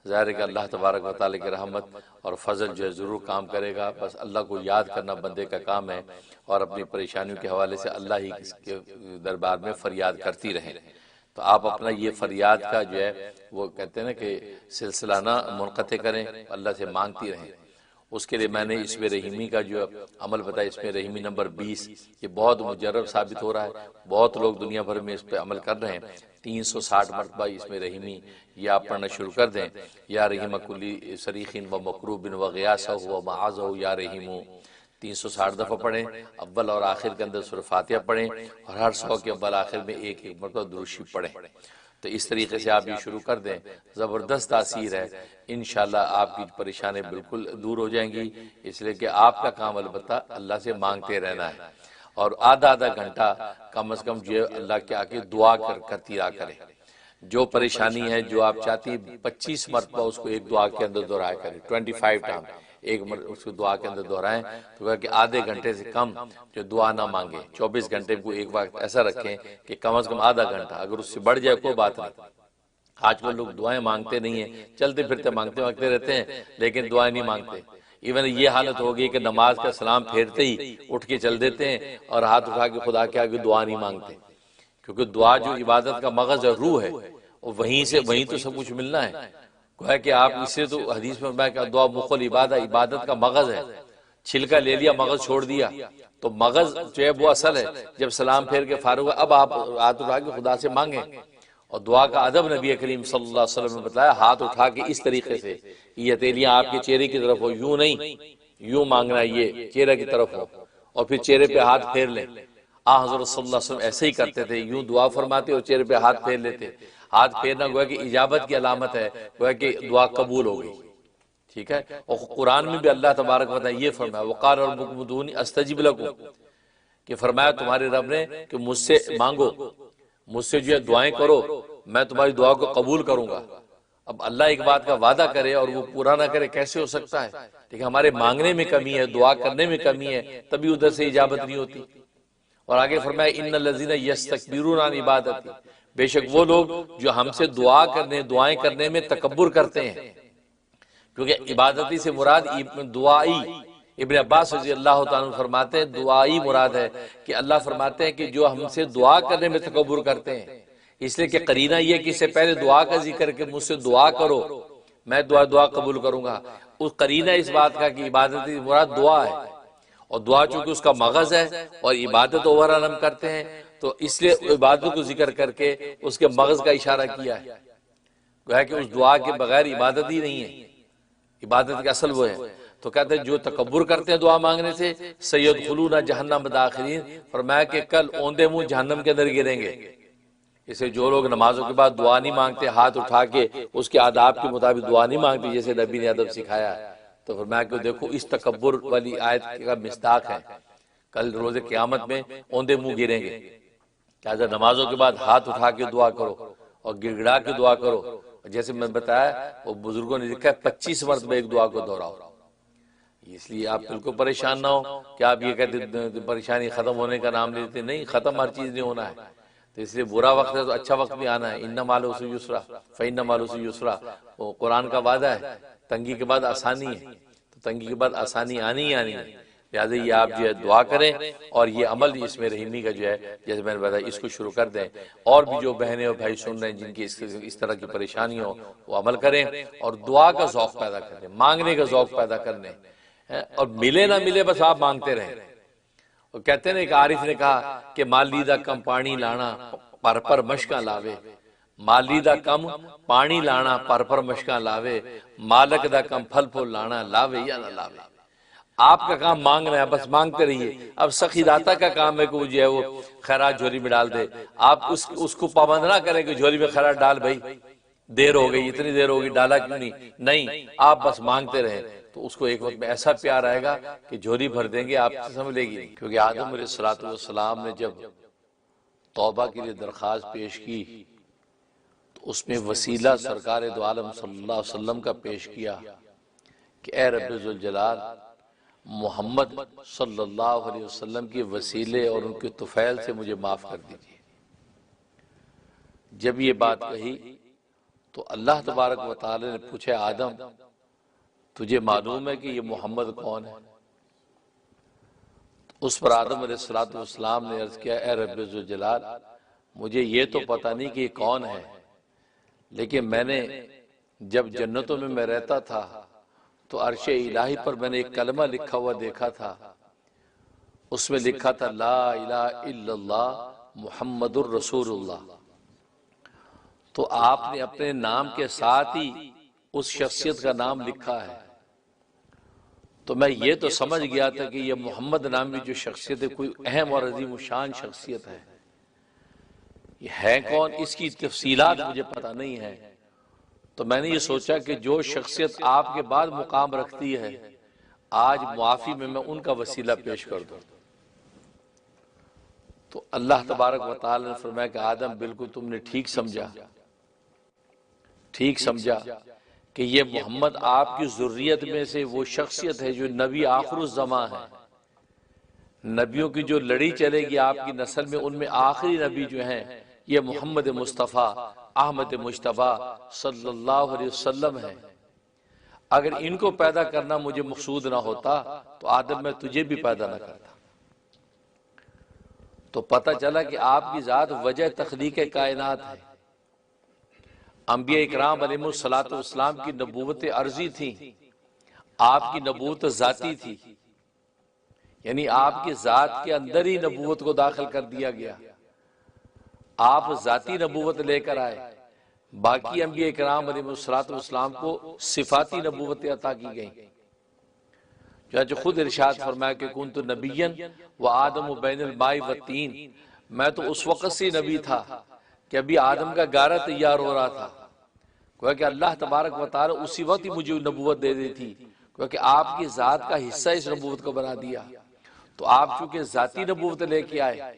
ظاہر ہے کہ اللہ تبارک و تعالیٰ کی رحمت اور فضل جو ہے ضرور کام کرے گا، بس اللہ کو یاد کرنا بندے کا کام ہے، اور اپنی پریشانیوں کے حوالے سے اللہ ہی کے دربار میں فریاد کرتی رہیں۔ تو آپ اپنا یہ فریاد کا جو ہے وہ کہتے ہیں نا کہ سلسلہ نہ منقطع کریں، اللہ سے مانگتی رہیں۔ اس کے لیے میں نے اسم رحیمی کا جو عمل بتایا، اسم رحیمی نمبر 20، یہ بہت مجرب ثابت ہو رہا ہے، بہت لوگ دنیا بھر میں اس پہ عمل کر رہے ہیں۔ 360 مرتبہ اسم رحیمی یہ آپ پڑھنا شروع کر دیں، یا رحیم کلی صریخ و مکروب و غیاسہ و معاذہ یا رحیم، 360 دفعہ پڑھیں، اول اور آخر کے اندر سورہ فاتحہ پڑھیں، اور ہر 100 کے اول آخر میں ایک ایک مرتبہ درود شریف پڑھیں۔ تو اس طریقے سے آپ یہ شروع کر دیں، زبردست تاثیر ہے، انشاءاللہ آپ کی پریشانی بالکل دور ہو جائیں گی۔ اس لیے کہ آپ کا کام البتہ اللہ سے مانگتے رہنا ہے، اور آدھا گھنٹہ کم از کم جو اللہ کے آگے دعا کرتی رہا کریں۔ جو پریشانی ہے، جو آپ چاہتی ہیں، 25 مرتبہ اس کو ایک دعا کے اندر دہرایا کریں، 25 ٹائم ایک اس کو دعا کے اندر دہرائیں، تو کہ آدھے گھنٹے سے کم جو دعا نہ مانگے، 24 گھنٹے کو ایک وقت ایسا رکھیں کہ کم از کم آدھا گھنٹہ، اگر اس سے بڑھ جائے کوئی بات نہیں۔ آج کل لوگ دعائیں مانگتے نہیں ہیں، چلتے پھرتے مانگتے رہتے ہیں، لیکن دعائیں نہیں مانگتے۔ ایون یہ حالت ہوگی کہ نماز کا سلام پھیرتے ہی اٹھ کے چل دیتے ہیں اور ہاتھ اٹھا کے خدا کے آگے دعا نہیں مانگتے، کیونکہ دعا جو عبادت کا مغز ہے، روح ہے، اور وہیں تو سب کچھ ملنا ہے۔ گویا کہ آپ اس سے تو حدیث میں فرمایا کہ دعا مخ العبادہ، عبادت کا مغز ہے۔ چھلکا لے لیا، مغز چھوڑ دیا، تو مغز جو ہے وہ اصل ہے۔ جب سلام پھیر کے فارغ ہوا، اب آپ ہاتھ اٹھا کے خدا سے مانگیں۔ اور دعا کا ادب نبی کریم صلی اللہ علیہ وسلم نے بتایا، ہاتھ اٹھا کے اس طریقے سے، یہ ہتھیلیاں آپ کے چہرے کی طرف ہو، یوں نہیں، یوں مانگنا، یہ چہرے کی طرف ہو، اور پھر چہرے پہ ہاتھ پھیر لیں۔ حضرت صلی اللہ علیہ وسلم ایسے ہی کرتے تھے، یوں دعا فرماتے اور چہرے پہ ہاتھ پھیر لیتے۔ ہاتھ پھیرنا گویا کہ اجابت کی علامت ہے، گویا کہ دعا قبول ہو گئی، ٹھیک ہے۔ اور قرآن میں بھی اللہ تبارک و تعالیٰ یہ فرمایا، وقال ربکم ادعونی استجب لکم، کہ فرمایا تمہارے رب نے کہ مجھ سے مانگو، مجھ سے جو ہے دعائیں کرو، میں تمہاری دعا کو قبول کروں گا۔ اب اللہ ایک بات کا وعدہ کرے اور وہ پورا نہ کرے، کیسے ہو سکتا ہے؟ لیکن ہمارے مانگنے میں کمی ہے، دعا کرنے میں کمی ہے، تبھی ادھر سے اجابت نہیں ہوتی۔ اور آگے فرمایا ان الذین یستکبرون عن عبادتی، بے شک وہ لوگ جو ہم سے دعائیں کرنے میں تکبر کرتے ہیں، کیونکہ عبادتی سے مراد دعائی، ابن عباس رضی اللہ تعالیٰ عنہ فرماتے ہیں دعائی مراد ہے، کہ اللہ فرماتے ہیں کہ جو ہم سے دعا کرنے میں تکبر کرتے ہیں، اس لیے کہ قرینہ یہ کہ اس سے پہلے دعا کا ذکر کہ مجھ سے دعا کرو، میں دعا قبول کروں گا، اس قرینہ اس بات کا کہ عبادتی مراد دعا ہے، اور دعا چونکہ اس کا مغز ہے اور عبادت اوورال ہم کرتے ہیں، تو اس لیے عبادت کو ذکر کر کے اس کے مغز کا اشارہ کیا ہے، گویا کہ اس دعا کے بغیر عبادت ہی نہیں ہے، عبادت کا اصل وہ ہے۔ تو کہتے ہیں جو تکبر کرتے ہیں دعا مانگنے سے، سیدخلون جہنم داخرین، فرمایا کہ کل اوندے منہ جہنم کے اندر گریں گے۔ اسے جو لوگ نمازوں کے بعد دعا نہیں مانگتے، ہاتھ اٹھا کے اس کے آداب کے مطابق دعا نہیں مانگتے جیسے نبی نے ادب سکھایا، تو فرمایا کہ دیکھو اس تکبر والی آیت کا مصداق ہے، کل روز قیامت میں اوندے منہ گریں گے۔ لہٰذا نمازوں کے بعد ہاتھ اٹھا کے دعا کرو اور گڑ گڑا کے دعا کرو، جیسے میں بتایا وہ بزرگوں نے لکھا ہے 25 مرتبہ ایک دعا کو دہراؤ۔ اس لیے آپ بالکل پریشان نہ ہو کہ آپ یہ کہتے پریشانی ختم ہونے کا نام لیتے، نہیں، ختم ہر چیز نہیں ہونا ہے، تو اس لیے برا وقت ہے تو اچھا وقت بھی آنا ہے، ان مع العسر یسرا فإن مع العسر یسرا، وہ قرآن کا وعدہ ہے، تنگی کے بعد آسانی ہے، تو تنگی کے بعد آسانی آنی ہی آنی ہے۔ لہٰذا یہ آپ جو ہے دعا کریں، اور یہ عمل اس میں رحیمی کا جو ہے جیسے میں نے بتایا اس کو شروع کر دیں، اور بھی جو بہنیں اور بھائی سن رہے ہیں جن کی اس طرح کی پریشانی ہو وہ عمل کریں، اور دعا کا ذوق پیدا کریں، مانگنے کا ذوق پیدا کرنے، اور ملے نہ ملے بس آپ مانگتے رہیں۔ اور کہتے ہیں ایک عارف نے کہا کہ مالی دا کم پانی لانا پر مشکاں لاوے، مالی دا کم پانی لانا پر مشکاں لاوے، مالک دا کم پھل پھول لانا لاوے یا نہ لاوے۔ آپ کا کام مانگنا ہے، بس مانگتے رہیے۔ اب سخی داتا کا کام ہے کہ وہ جو ہے وہ خیرات جھولی میں ڈال دے، آپ اس کو پابند نہ کریں کہ جھولی میں خیرات ڈال، بھائی دیر ہو گئی، اتنی دیر ہوگی، ڈالا کیوں نہیں، آپ بس مانگتے رہیں، تو اس کو ایک وقت میں ایسا پیار آئے گا کہ جھولی بھر دیں گے، آپ سے سمجھ لے گی نہیں۔ کیونکہ آدم علیہ السلام نے جب توبہ کے لیے درخواست پیش کی تو اس میں وسیلہ سرکار دو عالم صلی اللہ علیہ وسلم کا پیش کیا کہ اے رب ذوالجلال، محمد صلی اللہ علیہ وسلم کے وسیلے اور ان کے طفیل سے مجھے معاف کر دیجیے۔ جب یہ بات کہی تو اللہ تبارک و تعالی نے پوچھا آدم تجھے معلوم ہے کہ یہ محمد کون ہے؟ اس پر آدم علیہ السلام نے عرض کیا اے رب ذوالجلال مجھے یہ تو پتہ نہیں کہ یہ کون ہے، لیکن میں نے جب جنتوں میں رہتا تھا تو عرش الہی پر میں نے ایک کلمہ لکھا ہوا دیکھا تھا، اس میں لکھا تھا لا الہ الا اللہ محمد الرسول اللہ۔ تو آپ نے اپنے نام کے ساتھ ہی اس شخصیت کا نام لکھا ہے، تو میں یہ تو سمجھ گیا تھا کہ یہ محمد نامی جو شخصیت ہے کوئی اہم اور عظیم شان شخصیت ہے۔ یہ ہے کون اس کی تفصیلات مجھے پتہ نہیں ہے، تو میں نے یہ سوچا کہ جو شخصیت آپ کے بعد مقام رکھتی ہے آج معافی میں ان کا وسیلہ پیش کر دوں۔ تو اللہ تبارک و تعالی نے فرمایا کہ آدم بالکل تم نے ٹھیک سمجھا کہ یہ محمد آپ کی ذریت میں سے وہ شخصیت ہے جو نبی آخر الزماں ہے، نبیوں کی جو لڑی چلے گی آپ کی نسل میں، ان میں آخری نبی جو ہیں یہ محمد مصطفیٰ احمد مجتبی صلی اللہ علیہ وسلم ہے۔ اگر ان کو پیدا کرنا مجھے مقصود نہ ہوتا تو آدم میں تجھے بھی پیدا نہ کرتا۔ تو پتہ چلا کہ آپ کی ذات وجہ تخلیق کائنات ہے۔ انبیاء اکرام علیہ السلام کی نبوت عرضی تھی، آپ کی نبوت ذاتی تھی، یعنی آپ کی ذات کے اندر ہی نبوت کو داخل کر دیا گیا، آپ ذاتی نبوت لے کر آئے۔ باقی انبیاء اکرام علیہ السلام کو صفاتی نبوت عطا کی گئی، چنانچہ خود ارشاد فرمایا کہ کنت نبیا و آدم بین الماء والطین، میں تو اس وقت سے نبی تھا کہ ابھی آدم کا گارہ تیار ہو رہا تھا، گویا کہ اللہ تبارک و تعالی اسی وقت ہی مجھے نبوت دے دی تھی، گویا کہ آپ کی ذات کا حصہ اس نبوت کو بنا دیا۔ تو آپ چونکہ ذاتی نبوت لے کے آئے،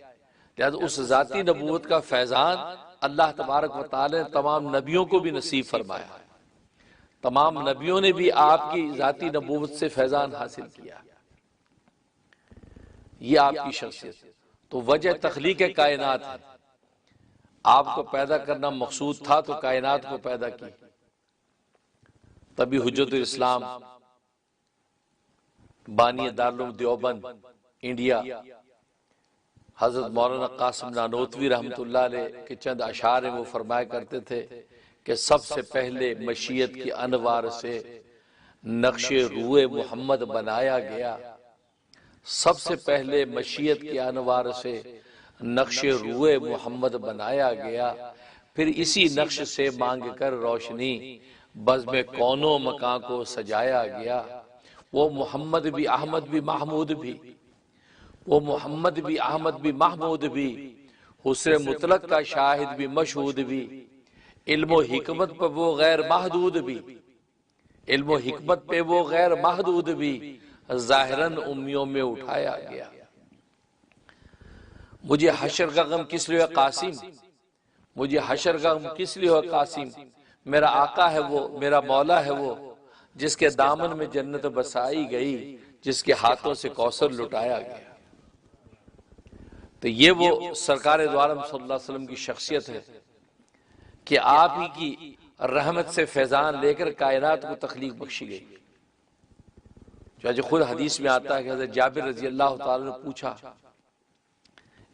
لہذا اس ذاتی نبوت کا فیضان اللہ تبارک و تعالی نے تمام نبیوں کو بھی نصیب فرمایا، تمام نبیوں نے بھی آپ کی ذاتی نبوت سے فیضان حاصل کیا۔ یہ آپ کی شخصیت تو وجہ تخلیق کائنات ہے۔ آپ کو پیدا کرنا مقصود تھا تو کائنات کو پیدا کی، تبھی حجت الاسلام بانی دارالعلوم دیوبند انڈیا حضرت مولانا قاسم نانوتوی رحمۃ اللہ علیہ کے چند اشعار ہیں، وہ فرمایا کرتے تھے کہ سب سے پہلے مشیت کی انوار سے نقش روئے محمد بنایا گیا، سب سے پہلے مشیت کی انوار سے نقش روئے محمد بنایا گیا، پھر اسی نقش سے مانگ کر روشنی بزم کونوں مکان کو سجایا گیا۔ وہ محمد بھی احمد بھی محمود بھی، وہ محمد بھی احمد بھی محمود بھی، حسن مطلق کا شاہد بھی مشہود بھی، علم و حکمت پر وہ غیر محدود بھی، علم و حکمت پہ وہ غیر محدود بھی، ظاہراً امیوں میں اٹھایا گیا۔ مجھے حشر کا غم کس لیے قاسم، مجھے حشر کا غم کس لیے قاسم، میرا آقا ہے وہ، میرا مولا ہے وہ، جس کے دامن میں جنت بسائی گئی، جس کے ہاتھوں سے کوثر لٹایا گیا۔ تو یہ وہ سرکار دو عالم صلی اللہ علیہ وسلم کی شخصیت ہے کہ آپ ہی کی رحمت سے فیضان لے کر کائنات کو تخلیق بخشی گئی۔ چنانچہ خود حدیث میں آتا ہے کہ حضرت جابر رضی اللہ تعالیٰ نے پوچھا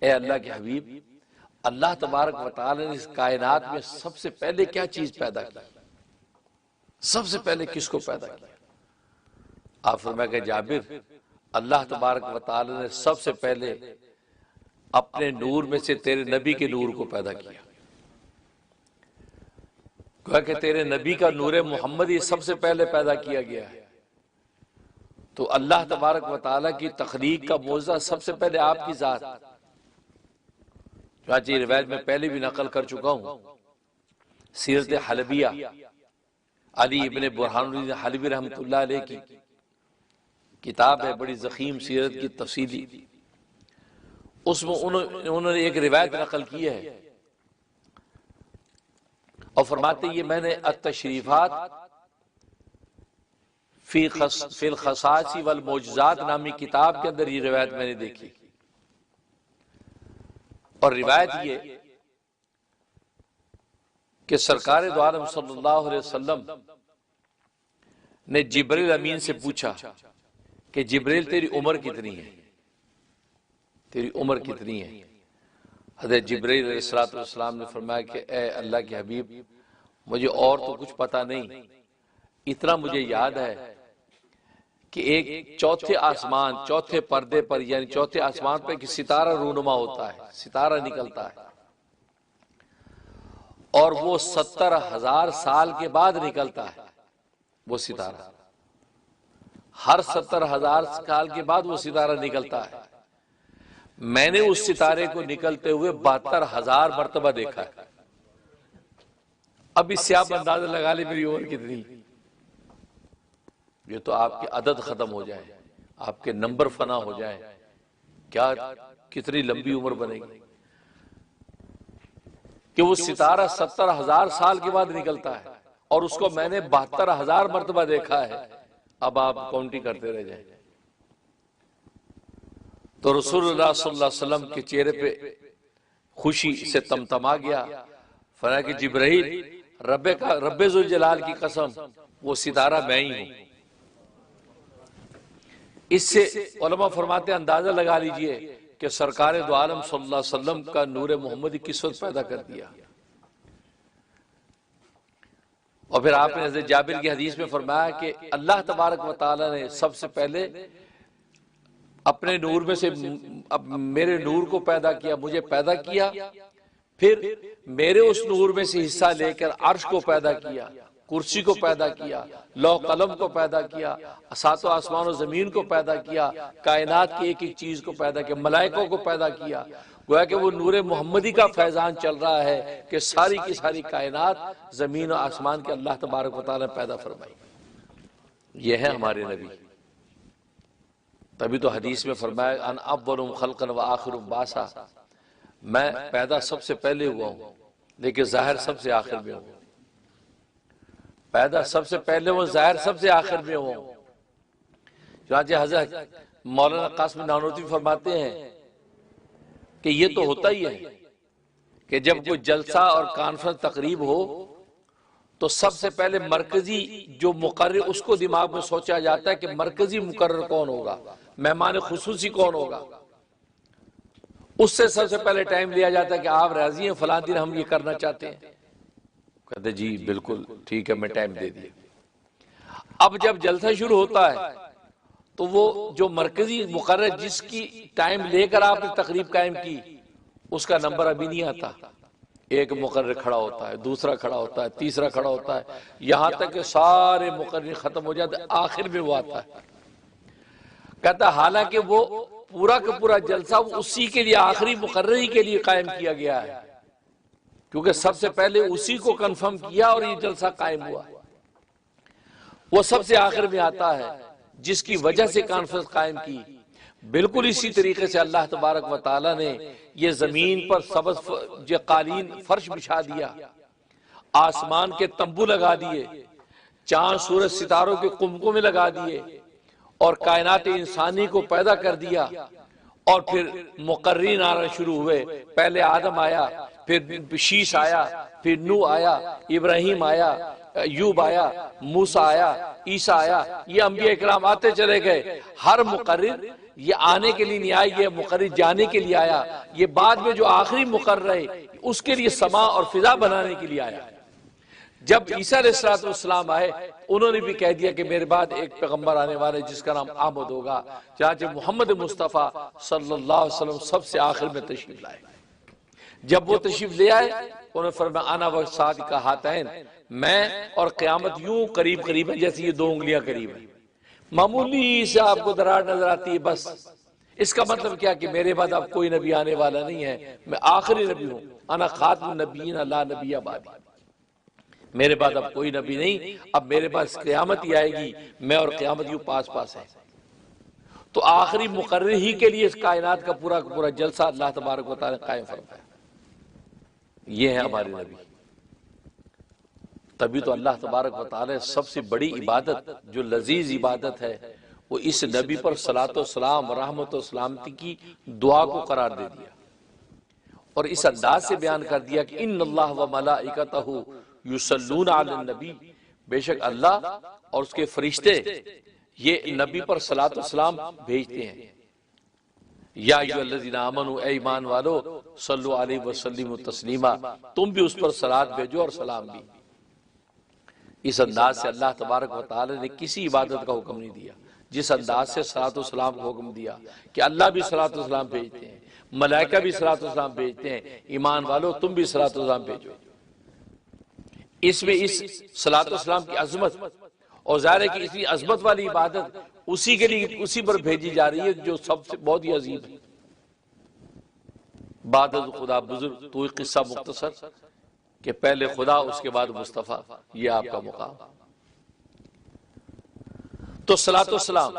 اے اللہ کے حبیب، اللہ تبارک و تعالیٰ نے اس کائنات میں سب سے پہلے کیا چیز پیدا کی، سب سے پہلے کس کو پیدا کیا؟ آپ فرمایا کہ جابر، اللہ تبارک و تعالیٰ نے سب سے پہلے اپنے نور میں سے تیرے نبی کے نور کو پیدا کیا، کہا کہ تیرے نبی کا نور محمد یہ سب سے پہلے پیدا کیا گیا ہے۔ تو اللہ تبارک و تعالیٰ کی تخلیق کا موضوع سب سے پہلے آپ کی ذات، چنانچہ یہ روایت میں پہلے بھی نقل کر چکا ہوں، سیرت حلبیہ علی ابن برہان الدین حلبی رحمۃ اللہ علیہ کی کتاب ہے، بڑی ضخیم سیرت کی تفصیلی، اس میں انہوں نے ایک روایت نقل کی ہے اور فرماتے یہ میں نے التشریفات فی الخصائص والمعجزات نامی کتاب کے اندر یہ روایت میں نے دیکھی، اور روایت یہ کہ سرکار دو عالم صلی اللہ علیہ وسلم نے جبریل امین سے پوچھا کہ جبریل تیری عمر کتنی ہے، تیری عمر کتنی ہے؟ حضرت جبریل علیہ السلام نے فرمایا کہ اے اللہ کے حبیب، مجھے اور تو کچھ پتا نہیں، اتنا مجھے یاد ہے کہ ایک چوتھے آسمان، چوتھے پردے پر، یعنی چوتھے آسمان پہ ایک ستارہ رونما ہوتا ہے، ستارہ نکلتا ہے، اور وہ 70,000 سال کے بعد نکلتا ہے وہ ستارہ، ہر 70,000 سال کے بعد وہ ستارہ نکلتا ہے۔ میں نے اس ستارے کو نکلتے ہوئے 72,000 مرتبہ دیکھا ہے۔ اب اس سے آپ اندازہ لگا لیں میری عمر کتنی، یہ تو آپ کی عدد ختم ہو جائے، آپ کے نمبر فنا ہو جائیں، کیا کتنی لمبی عمر بنے گی کہ وہ ستارہ 70,000 سال کے بعد نکلتا ہے، اور اس کو میں نے 72,000 مرتبہ دیکھا ہے۔ اب آپ کاؤنٹنگ کرتے رہ جائیں۔ تو رسول اللہ صلی اللہ علیہ وسلم کے چہرے پہ خوشی سے تمتما گیا، فرمایا کہ جبرائیل، رب ذوالجلال کی قسم، وہ ستارہ میں ہی ہوں۔ اس سے علماء فرماتے ہیں اندازہ لگا لیجئے کہ سرکار دو عالم صلی اللہ علیہ وسلم کا نور محمدی کس وقت پیدا کر دیا۔ اور پھر آپ نے حضرت جابر کی حدیث میں فرمایا کہ اللہ تبارک و تعالی نے سب سے پہلے اپنے نور میں سے میرے نور کو پیدا کیا، مجھے پیدا کیا، پھر میرے اس نور میں سے حصہ لے کر عرش کو پیدا کیا، کرسی کو پیدا کیا، لوح قلم کو پیدا کیا، ساتوں آسمان و زمین کو پیدا کیا، کائنات کی ایک ایک چیز کو پیدا کیا، ملائکوں کو پیدا کیا۔ گویا کہ وہ نور محمدی کا فیضان چل رہا ہے کہ ساری کی ساری کائنات زمین و آسمان کے اللہ تبارک و تعالی نے پیدا فرمائی۔ یہ ہے ہمارے نبی۔ تبھی تو حدیث میں فرمایا ان اول خلقا و آخر باسا، میں پیدا سب سے پہلے ہوا ہوں لیکن ظاہر سب سے آخر میں ہوں۔ پیدا سب سے پہلے ہوں، ظاہر سب سے آخر میں ہوں۔ چنانچہ حضرت مولانا قاسم نانوتوی فرماتے ہیں کہ یہ تو ہوتا ہی ہے کہ جب کوئی جلسہ اور کانفرنس تقریب ہو تو سب سے پہلے مرکزی جو مقرر، اس کو دماغ میں سوچا جاتا ہے کہ مرکزی مقرر کون ہوگا، مہمان خصوصی کون ہوگا۔ اس سے سب سے پہلے ٹائم لیا جاتا ہے کہ آپ راضی ہیں فلاں دن ہم یہ کرنا چاہتے ہیں، کہتے جی بالکل ٹھیک ہے، میں ٹائم دے دیا۔ اب جب جلسہ شروع ہوتا ہے تو وہ جو مرکزی مقرر جس کی ٹائم لے کر آپ نے تقریب قائم کی، اس کا نمبر ابھی نہیں آتا۔ ایک مقرر کھڑا ہوتا ہے، دوسرا کھڑا ہوتا ہے، تیسرا کھڑا ہوتا ہے، یہاں تک کہ سارے مقرر ختم ہو جاتے، آخر میں وہ آتا ہے۔ کہتا حالانکہ وہ پورا کا پورا جلسہ وہ اسی کے لیے، آخری مقرری کے لیے قائم کیا گیا ہے، کیونکہ سب سے پہلے اسی کو کنفرم کیا اور یہ جلسہ قائم ہوا۔ وہ سب سے آخر میں آتا ہے جس کی وجہ سے کانفرنس قائم کی۔ بالکل اسی طریقے سے اللہ تبارک و تعالی نے یہ زمین پر سبز قالین فرش بچھا دیا، آسمان کے تمبو لگا دیے، چاند سورج ستاروں کے قمقمے لگا دیے، اور کائنات انسانی کو پیدا کر دیا۔ اور پھر مقررین آنا شروع ہوئے، پہلے آدم آیا، پھر شیش آیا، پھر نوح آیا، ابراہیم آیا، ایوب آیا، موسیٰ آیا، عیسیٰ آیا، یہ انبیاء اکرام آتے چلے گئے۔ ہر مقرر یہ آنے کے لیے نہیں آیا، یہ مقرر جانے کے لیے آیا۔ یہ بعد میں جو آخری مقرر ہے اس کے لیے سما اور فضا بنانے کے لیے آیا۔ جب عیسیٰ علیہ السلام آئے، انہوں نے بھی کہہ دیا کہ میرے بعد ایک پیغمبر آنے والے جس کا نام احمد ہوگا۔ چنانچہ محمد مصطفیٰ صلی اللہ علیہ وسلم سب سے آخر میں تشریف لائے۔ جب وہ تشریف لے آئے، انہوں نے فرمایا انا والصادق ہاتین، میں اور قیامت یوں قریب قریب ہے جیسے یہ دو انگلیاں قریب ہیں، معمولی سے آپ کو دراڑ نظر آتی ہے بس۔ اس کا مطلب کیا کہ میرے بعد اب کوئی نبی آنے والا نہیں ہے، میں آخری نبی ہوں، انا خاتم النبیین لا نبی بعدی، میرے بعد اب کوئی نبی نہیں، اب میرے پاس قیامت ہی آئے گی، میں اور قیامت یوں پاس پاس ہے۔ تو آخری مقرر ہی کے لیے اس کائنات کا پورا جلسہ اللہ تبارک و تعالی قائم فرمایا۔ یہ ہے ہمارے نبی۔ تبھی تو اللہ تبارک و تعالی سب سے بڑی عبادت جو لذیذ عبادت ہے وہ اس نبی پر صلاۃ و سلام رحمت و سلامتی کی دعا کو قرار دے دیا، اور اس انداز سے بیان کر دیا کہ ان اللہ و ملائکتہ یصلون علی النبی، بے شک اللہ اور اس کے فرشتے یہ نبی پر صلاۃ و سلام بھیجتے ہیں۔ یا ایھا الذین آمنوا، اے ایمان والو، صلو علیہ وسلم تسلیما، تم بھی اس پر صلاۃ بھیجو اور سلام بھی۔ اس انداز سے اللہ تبارک و تعالی نے کسی عبادت کا حکم نہیں دیا جس انداز سے صلاۃ و سلام کا حکم دیا کہ اللہ بھی صلاۃ و سلام بھیجتے ہیں، ملائکہ بھی صلاۃ و سلام بھیجتے ہیں، ایمان والو تم بھی صلاۃ و سلام بھیجو۔ اس میں اس صلاۃ و سلام کی عظمت، اور ظاہر ہے کہ اتنی عظمت والی عبادت اسی کے لیے اسی پر بھیجی جا رہی ہے جو سب سے بہت ہی عظیم ہے۔ بعد از خدا بزرگ، تو ایک قصہ مختصر کہ پہلے خدا اس کے بعد مصطفیٰ، یہ آپ کا مقام۔ تو صلاۃ و سلام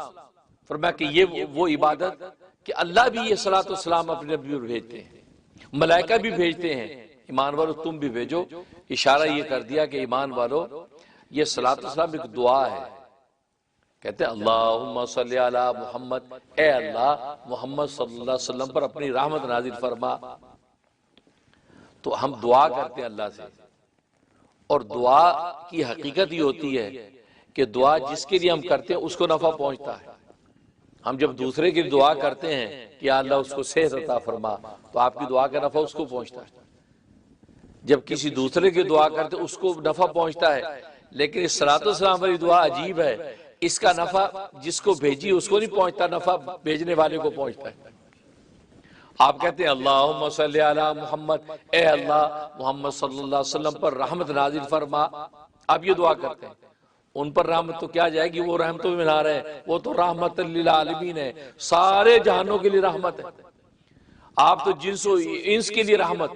فرمایا کہ یہ وہ عبادت کہ اللہ بھی یہ صلاۃ و سلام اپنے نبی پر بھیجتے ہیں، ملائکہ بھی بھیجتے ہیں، ایمان والو تم بھی بھیجو۔ اشارہ یہ کر دیا کہ ایمان والو یہ صلاۃ و سلام ایک دعا ہے۔ کہتے ہیں اللہم صلی علی محمد، اے اللہ محمد صلی اللہ علیہ وسلم پر اپنی رحمت نازل فرما۔ تو ہم دعا کرتے ہیں اللہ سے، اور دعا کی حقیقت یہ ہوتی ہے کہ دعا جس کے لیے ہم کرتے ہیں اس کو نفع پہنچتا ہے۔ ہم جب دوسرے کی دعا کرتے ہیں کہ یا اللہ اس کو صحت عطا فرما، تو آپ کی دعا کا نفع اس کو پہنچتا ہے۔ جب کسی دوسرے کی دعا کرتے ہیں اس کو نفع پہنچتا ہے، لیکن اس صلاۃ و سلام والی دعا عجیب ہے، اس کا نفع جس کو بھیجی اس کو نہیں پہنچتا، نفع بھیجنے والے کو پہنچتا ہے۔ آپ کہتے ہیں اللہم صلی علی محمد، اے اللہ محمد صلی اللہ علیہ وسلم پر رحمت نازل فرما۔ آپ یہ دعا کرتے ہیں، ان پر رحمت تو کیا جائے گی، وہ رحمتوں میں نہ رہے، وہ تو رحمت للعالمین ہے، سارے جہانوں کے لیے رحمت ہے۔ آپ تو جنس و انس کے لیے رحمت،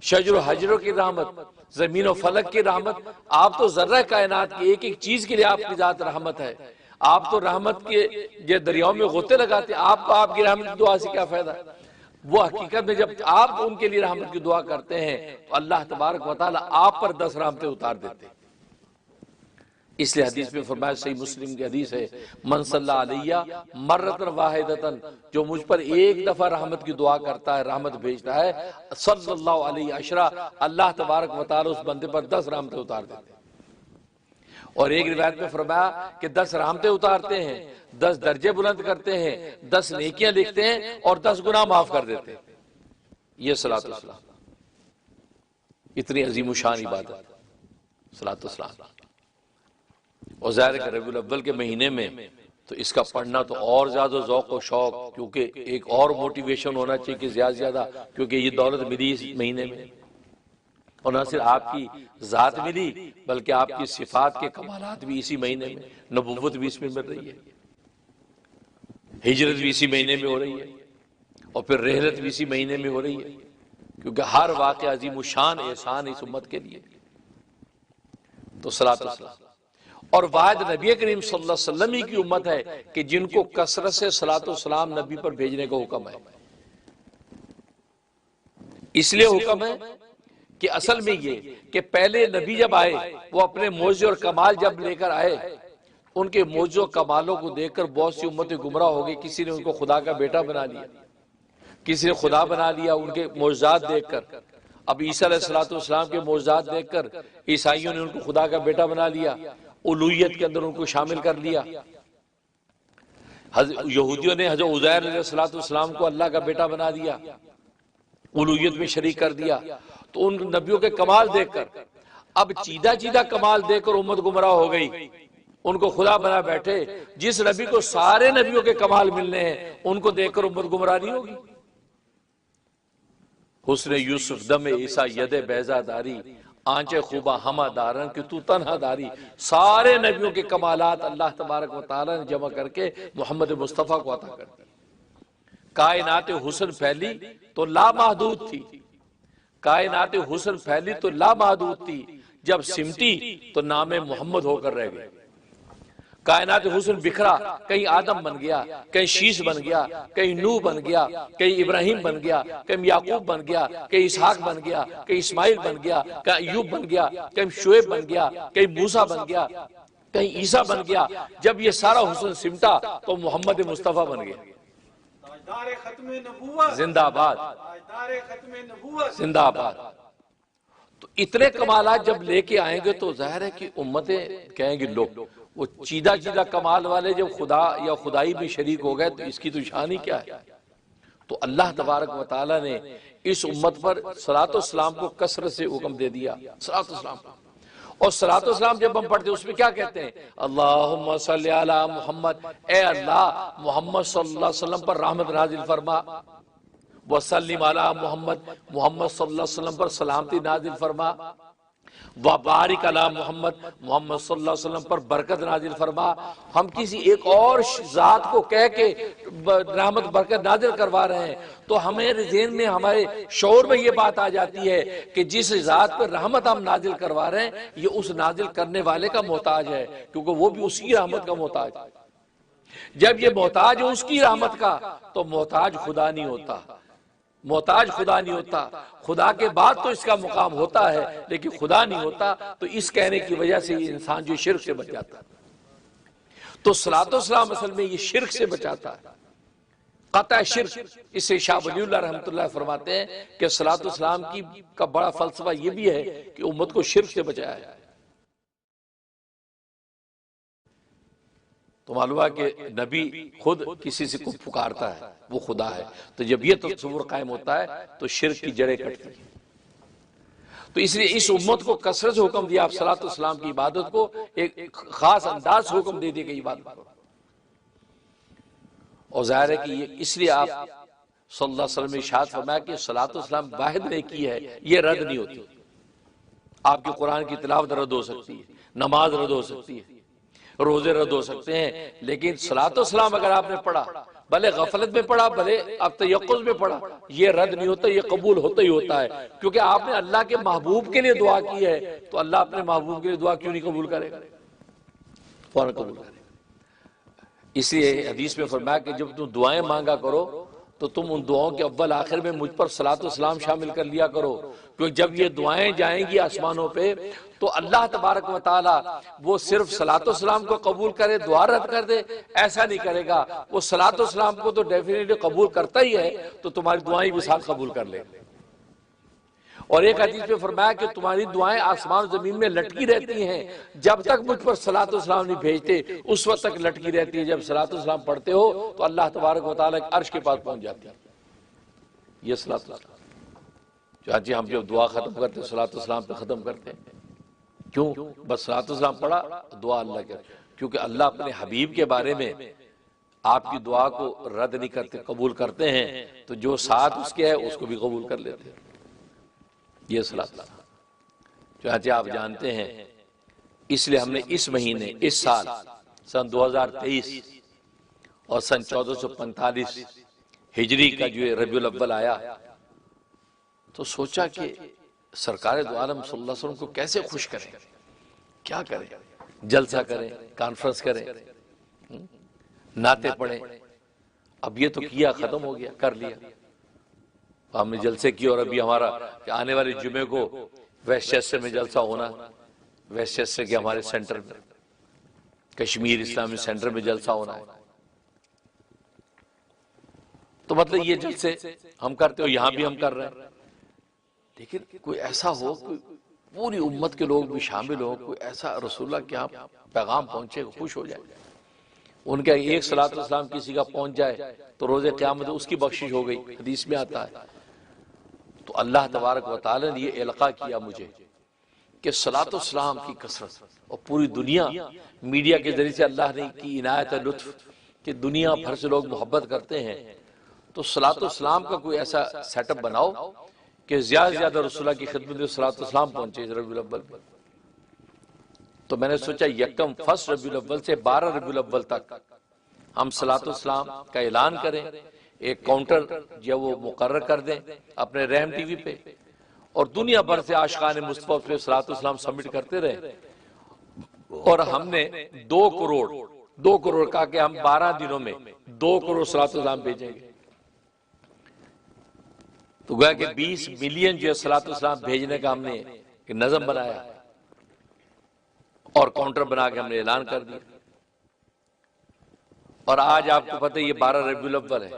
شجر و حجر کی رحمت، زمین و فلک کی رحمت، آپ تو ذرہ کائنات کی ایک ایک چیز کے لیے آپ کی ذات رحمت ہے۔ آپ تو رحمت کے جو دریاؤں میں غوطے لگاتے ہیں، آپ کو آپ کی رحمت کی دعا سے کیا فائدہ؟ وہ حقیقت میں جب آپ ان کے لیے رحمت کی دعا کرتے ہیں تو اللہ تبارک و تعالی آپ پر 10 رحمتیں اتار دیتے ہیں۔ اس لیے حدیث میں فرمایا، صحیح مسلم کی حدیث ہے، من صلی علیہ مرۃ واحدۃ، جو مجھ پر ایک دفعہ رحمت کی دعا کرتا ہے، رحمت بھیجتا ہے، صلی اللہ علیہ عشرہ، اللہ تبارک و تعالی اس بندے پر 10 رحمتیں اتار دیتے ہیں۔ اور ایک روایت میں فرمایا کہ 10 رحمتیں اتارتے ہیں، 10 درجے بلند کرتے ہیں، 10 نیکیاں لکھتے ہیں اور 10 گناہ معاف کر دیتے ہیں۔ یہ صلاۃ و سلام، اتنی عظیم الشان عبادت صلاۃ و سلام۔ اور ظاہر ہے کہ ربیع الاول کے مہینے میں تو اس کا پڑھنا تو اور زیادہ ذوق و شوق، کیونکہ ایک اور موٹیویشن ہونا چاہیے کہ زیادہ سے زیادہ، کیونکہ یہ دولت ملی اس مہینے میں، اور نہ صرف آپ کی ذات ملی بلکہ آپ کی صفات کے کمالات بھی اسی مہینے میں، نبوت بھی اس میں مل رہی ہے، ہجرت بھی اسی مہینے میں ہو رہی ہے، اور پھر رحلت بھی اسی مہینے میں ہو رہی ہے، کیونکہ ہر واقعہ عظیم الشان احسان اس امت کے لیے۔ تو صلاۃ و سلام، اور واحد نبی کریم صلی اللہ علیہ وسلم ہی کی امت ہے کہ جن کو کثرت سے صلاۃ و سلام نبی پر بھیجنے کا حکم ہے۔ اس لیے حکم ہے کہ اصل میں یہ کہ پہلے نبی جب آئے وہ اپنے معجزے اور کمال جب لے کر آئے، ان کے معجزوں اور کمالوں کو دیکھ کر بہت سی امتیں گمراہ ہو گئی، کسی نے ان کو خدا کا بیٹا بنا لیا، کسی نے خدا بنا لیا ان کے معجزات دیکھ کر۔ اب عیسیٰ علیہ السلام کے معجزات دیکھ کر عیسائیوں نے ان کو خدا کا بیٹا بنا لیا، الوہیت کے اندر ان کو شامل کر لیا۔ یہودیوں نے حضرت عزیر علیہ السلام کو اللہ کا بیٹا بنا دیا، الوہیت میں شریک کر دیا۔ تو ان نبیوں کے کمال دیکھ کر، اب چیدہ چیدہ کمال دیکھ کر امت گمراہ ہو گئی، ان کو خدا بنا بیٹھے۔ جس نبی کو سارے نبیوں کے کمال ملنے ہیں ان کو دیکھ کر امت گمراہ نہیں ہوگی۔ حسن یوسف دم عیسیٰ ید بیضا داری، آنچے خوبہ ہمہ دارن کہ تو تنہا داری، سارے نبیوں کے کمالات اللہ تبارک و تعالی نے جمع کر کے محمد مصطفیٰ کو عطا کر دی۔ کائنات حسن پھیلی تو لامحدود تھی، کائنات حسن پھیلی تو لامحدود تھی، جب سمٹی تو نام محمد ہو کر رہ گئی۔ کائنات حسن بکھرا، کہیں آدم بن گیا، کہیں شیش بن گیا، کہیں نوح بن گیا، کہیں ابراہیم بن گیا، کہیں یعقوب بن گیا، کہیں اسحاق بن گیا، کہیں اسماعیل بن گیا، کہیں ایوب بن گیا، کہیں شعیب بن گیا، کہیں موسیٰ بن گیا، کہیں عیسیٰ بن گیا۔ جب یہ سارا حسن سمٹا تو محمد مصطفیٰ بن گیا۔ دار ختم نبوت زندہ آباد، دار ختم نبوت زندہ آباد۔ تو اتنے کمالات جب لے کے آئیں گے تو ظاہر ہے کہ امتیں کہیں گے لو وہ چیدہ چیدہ کمال والے جب خدا یا خدائی میں شریک ہو گئے تو اس کی تو شان ہی کیا ہے۔ تو اللہ تبارک و تعالیٰ نے اس امت پر صلاۃ و سلام کو کثرت سے حکم دے دیا، صلاۃ و سلام۔ اور صلاۃ و سلام جب ہم پڑھتے ہیں اس میں کیا کہتے ہیں؟ اللہم صلی علی محمد، اے اللہ محمد صلی اللہ علیہ وسلم پر رحمت نازل فرما، وسلم علی محمد، محمد صلی اللہ علیہ وسلم پر سلامتی نازل فرما، وبارک علی محمد، محمد صلی اللہ علیہ وسلم پر برکت نازل فرما۔ ہم کسی ایک اور ذات کو کہہ کے رحمت برکت نازل کروا رہے ہیں تو ہمارے ذہن میں، ہمارے شعور میں یہ بات آ جاتی ہے کہ جس ذات پر رحمت ہم نازل کروا رہے ہیں یہ اس نازل کرنے والے کا محتاج ہے، کیونکہ وہ بھی اسی رحمت کا محتاج ہے۔ جب یہ محتاج ہے اس کی رحمت کا تو محتاج خدا نہیں ہوتا، محتاج خدا نہیں ہوتا۔ خدا کے بعد تو اس کا مقام ہوتا ہے لیکن خدا نہیں ہوتا۔ تو اس کہنے کی وجہ سے یہ انسان جو شرک سے بچ جاتا ہے، تو صلاۃ و سلام اصل میں یہ شرک سے بچاتا ہے، قطع شرک۔ اس سے شاہ ولی اللہ رحمۃ اللہ فرماتے ہیں کہ صلاۃ و سلام کا بڑا فلسفہ یہ بھی ہے کہ امت کو شرک سے بچایا ہے۔ تو معلوم ہے کہ نبی خود کسی سے کو پکارتا ہے وہ خدا ہے، تو جب یہ تصور قائم ہوتا ہے تو شرک کی جڑیں کٹتی ہیں۔ تو اس لیے اس امت کو کثرت سے حکم دیا، آپ صلاۃ والسلام کی عبادت کو ایک خاص انداز سے حکم دے دیا کہ عبادت کرو۔ اور ظاہر ہے کہ یہ اس لیے آپ صلی اللہ علیہ وسلم نے ارشاد فرمایا کہ صلاۃ والسلام واحد نیکی ہے، یہ رد نہیں ہوتی۔ آپ کے قرآن کی تلاوت رد ہو سکتی ہے، نماز رد ہو سکتی ہے، روزے رد ہو سکتے ہیں، لیکن صلاۃ و سلام اگر آپ نے پڑھا، بھلے غفلت میں پڑھا بھلے آپ تیقظ میں پڑھا، یہ رد نہیں ہوتا، یہ قبول ہوتا ہی ہوتا ہے۔ کیونکہ آپ نے اللہ کے محبوب کے لیے دعا کی ہے تو اللہ اپنے محبوب کے لیے دعا کیوں نہیں قبول کرے گا؟ فوراً قبول کرے گا۔ اس لیے حدیث میں فرمایا کہ جب تم دعائیں مانگا کرو تو تم ان دعاؤں کے اول آخر میں مجھ پر صلاۃ و سلام شامل کر لیا کرو، کیونکہ جب یہ دعائیں جائیں گی آسمانوں پہ تو اللہ تبارک و تعالی وہ صرف صلاۃ و سلام کو قبول کرے، دعا رد کر دے ایسا نہیں کرے گا۔ وہ صلاۃ و سلام کو تو ڈیفینیٹلی قبول کرتا ہی ہے، تو تمہاری دعائیں بھی ساتھ قبول کر لے۔ اور ایک حدیث میں فرمایا کہ تمہاری دعائیں آسمان و زمین میں لٹکی رہتی ہیں، جب تک مجھ پر صلاۃ و سلام نہیں بھیجتے اس وقت تک لٹکی رہتی ہے۔ جب صلاۃ و سلام پڑھتے ہو تو اللہ تبارک و تعالیٰ کے عرش کے پاس پہنچ جاتی ہے یہ صلاۃ و سلام۔ چانچہ ہم جب دعا ختم کرتے ہیں صلاۃ و سلام پہ ختم کرتے ہیں، کیوں؟ بس صلاۃ و سلام پڑھا دعا اللہ کے، کیونکہ اللہ اپنے حبیب کے بارے میں آپ کی دعا کو رد نہیں کرتے، قبول کرتے ہیں، تو جو ساتھ اس کے ہے اس کو بھی قبول کر لیتے ہیں۔ یہ صلاۃ و سلام چانچہ آپ جانتے ہیں، اس لیے ہم نے اس مہینے، اس سال سن 2023 اور سن 1445 ہجری کا جو ربیع الاول آیا تو سوچا کہ سرکار دو عالم صلی اللہ علیہ وسلم کو کیسے خوش کریں، کیا کریں؟ جلسہ کریں، کانفرنس کریں، نعتیں پڑھیں۔ اب یہ تو کیا، ختم ہو گیا، کر لیا، ہم نے جلسے کیا، اور ابھی ہمارا کہ آنے والے جمعے کو ویسٹ چیسٹر میں جلسہ ہونا، ویسٹ چیسٹر کے ہمارے سینٹر میں، کشمیر اسلامی سینٹر میں جلسہ ہونا ہے۔ تو مطلب یہ جلسے ہم کرتے ہو، یہاں بھی ہم کر رہے ہیں، لیکن کوئی ایسا ہو کہ پوری امت کے لوگ بھی شامل ہو، کوئی ایسا رسول اللہ کے ہاں پیغام پہنچے، خوش ہو جائے، ان کا ایک صلاۃ والسلام کسی کا پہنچ جائے تو روز قیامت اس کی بخشش ہو گئی، حدیث میں آتا ہے۔ تو اللہ تبارک و تعالی نے یہ القاء کیا مجھے کہ صلاۃ والسلام کی کثرت، اور پوری دنیا میڈیا کے ذریعے سے اللہ نے کی عنایت لطف کہ دنیا بھر سے لوگ محبت کرتے ہیں، تو صلاۃ والسلام کا کوئی ایسا سیٹ اپ بناؤ کہ زیادہ سے زیادہ رسول اللہ کی خدمت میں صلاۃ والسلام پہنچے اس ربیع الاول میں۔ تو میں نے سوچا یکم فرسٹ ربیع الاول سے 12 ربیع الاول تک ہم صلاۃ والسلام کا اعلان کریں، ایک کاؤنٹر جو وہ مقرر کر دیں اپنے رحم ٹی وی پہ، اور دنیا بھر سے عاشقان مصطفیٰ پہ صلاۃ والسلام سبمٹ کرتے رہے۔ اور ہم نے 2 کروڑ کہا کہ ہم 12 دنوں میں 2 کروڑ صلاۃ والسلام بھیجیں گے، تو گویا کہ 20 ملین جو صلاۃ والسلام بھیجنے کا ہم نے ایک نظم بنایا اور کاؤنٹر بنا کے ہم نے اعلان کر دیا۔ اور آج آپ کو پتہ ہے یہ 12 ربیع الاول ہے،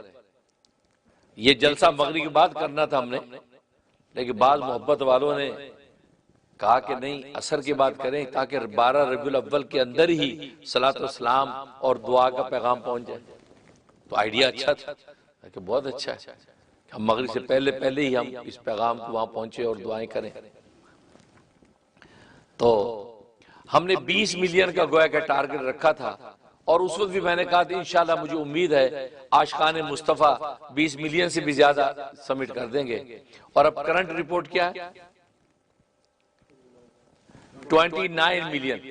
یہ جلسہ مغرب کے بعد کرنا تھا ہم نے، لیکن بعض محبت والوں نے کہا کہ نہیں عصر کے بعد کریں تاکہ 12 ربیع الاول کے اندر ہی صلاۃ والسلام اور دعا کا پیغام پہنچ جائے۔ تو آئیڈیا اچھا تھا کہ بہت اچھا ہے، ہم مغرب سے پہلے ہی ہم اس پیغام کو وہاں پہنچے اور دعائیں کریں۔ تو ہم نے 20 ملین کا گویا کا ٹارگٹ رکھا تھا، اور اس وقت بھی میں نے کہا تھا انشاءاللہ مجھے امید ہے عاشقان مصطفیٰ 20 ملین سے بھی زیادہ سبمٹ کر دیں گے۔ اور اب کرنٹ رپورٹ کیا ہے؟ 29 ملین،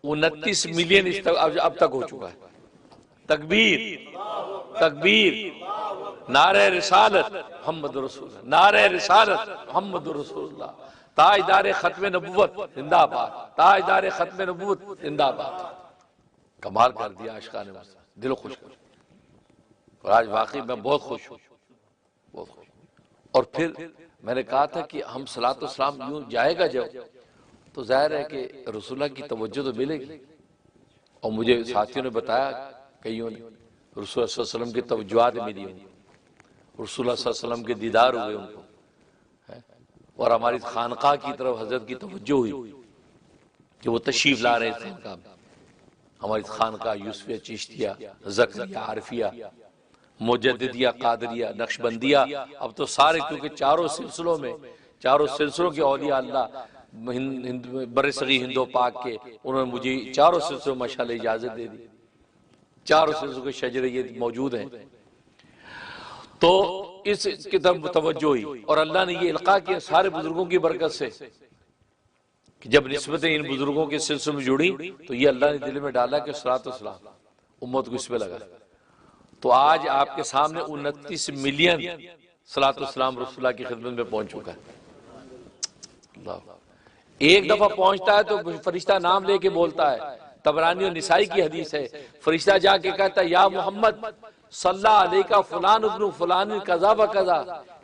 29 ملین اب تک ہو چکا ہے۔ تکبیر تکبیر، نعرہ رسالت محمد رسول اللہ، نعرہ رسالت محمد رسول اللہ، تاجدار ختم نبوت زندہ آباد، تاجدار ختم نبوت زندہ آباد۔ کمال کر دیا عاشقان مصطفیٰ، دل خوش کر، اور آج واقعی میں بہت خوش ہوں، بہت خوش۔ اور پھر میں نے کہا تھا کہ ہم صلاۃ والسلام یوں جائے گا جب تو ظاہر ہے کہ رسول اللہ کی توجہ تو ملے گی، اور مجھے ساتھیوں نے بتایا کئیوں نے رسول اللہ صلی اللہ علیہ وسلم کی توجہات ملی ہوں، رسول اللہ صلی اللہ علیہ وسلم کے دیدار ہوئے ان کو، اور ہماری خانقاہ کی طرف حضرت کی توجہ ہوئی کہ وہ تشریف لا رہے ہیں خانقاہ میں۔ ہماری خانقاہ یوسفیہ، چشتیہ، زکریہ، عارفیہ، مجددیہ، قادریہ، نقشبندیہ، اب تو سارے کیونکہ چاروں سلسلوں کے اولیاء اللہ بر صغیر ہند و پاک کے، انہوں نے مجھے چاروں سلسلوں ماشاءاللہ اجازت دے دی، چاروں سلسلوں کے شجرے یہ موجود ہیں۔ تو اس کی طرف توجہ ہوئی، اور اللہ نے یہ القاء کیا سارے بزرگوں کی برکت سے کہ جب نسبتیں ان بزرگوں کے سلسلے میں جڑی تو یہ اللہ نے دل میں ڈالا کہ صلاۃ والسلام امت کو اس پہ لگا۔ تو آج آپ کے سامنے 29 ملین صلاۃ والسلام رسول اللہ کی خدمت میں پہنچ چکا ہے۔ اللہ، ایک دفعہ پہنچتا ہے تو فرشتہ نام لے کے بولتا ہے، طبرانی اور نسائی کی حدیث ہے، فرشتہ جا کے کہتا ہے یا محمد صلی علیکہ فلان ابن فلان کذا و کذا،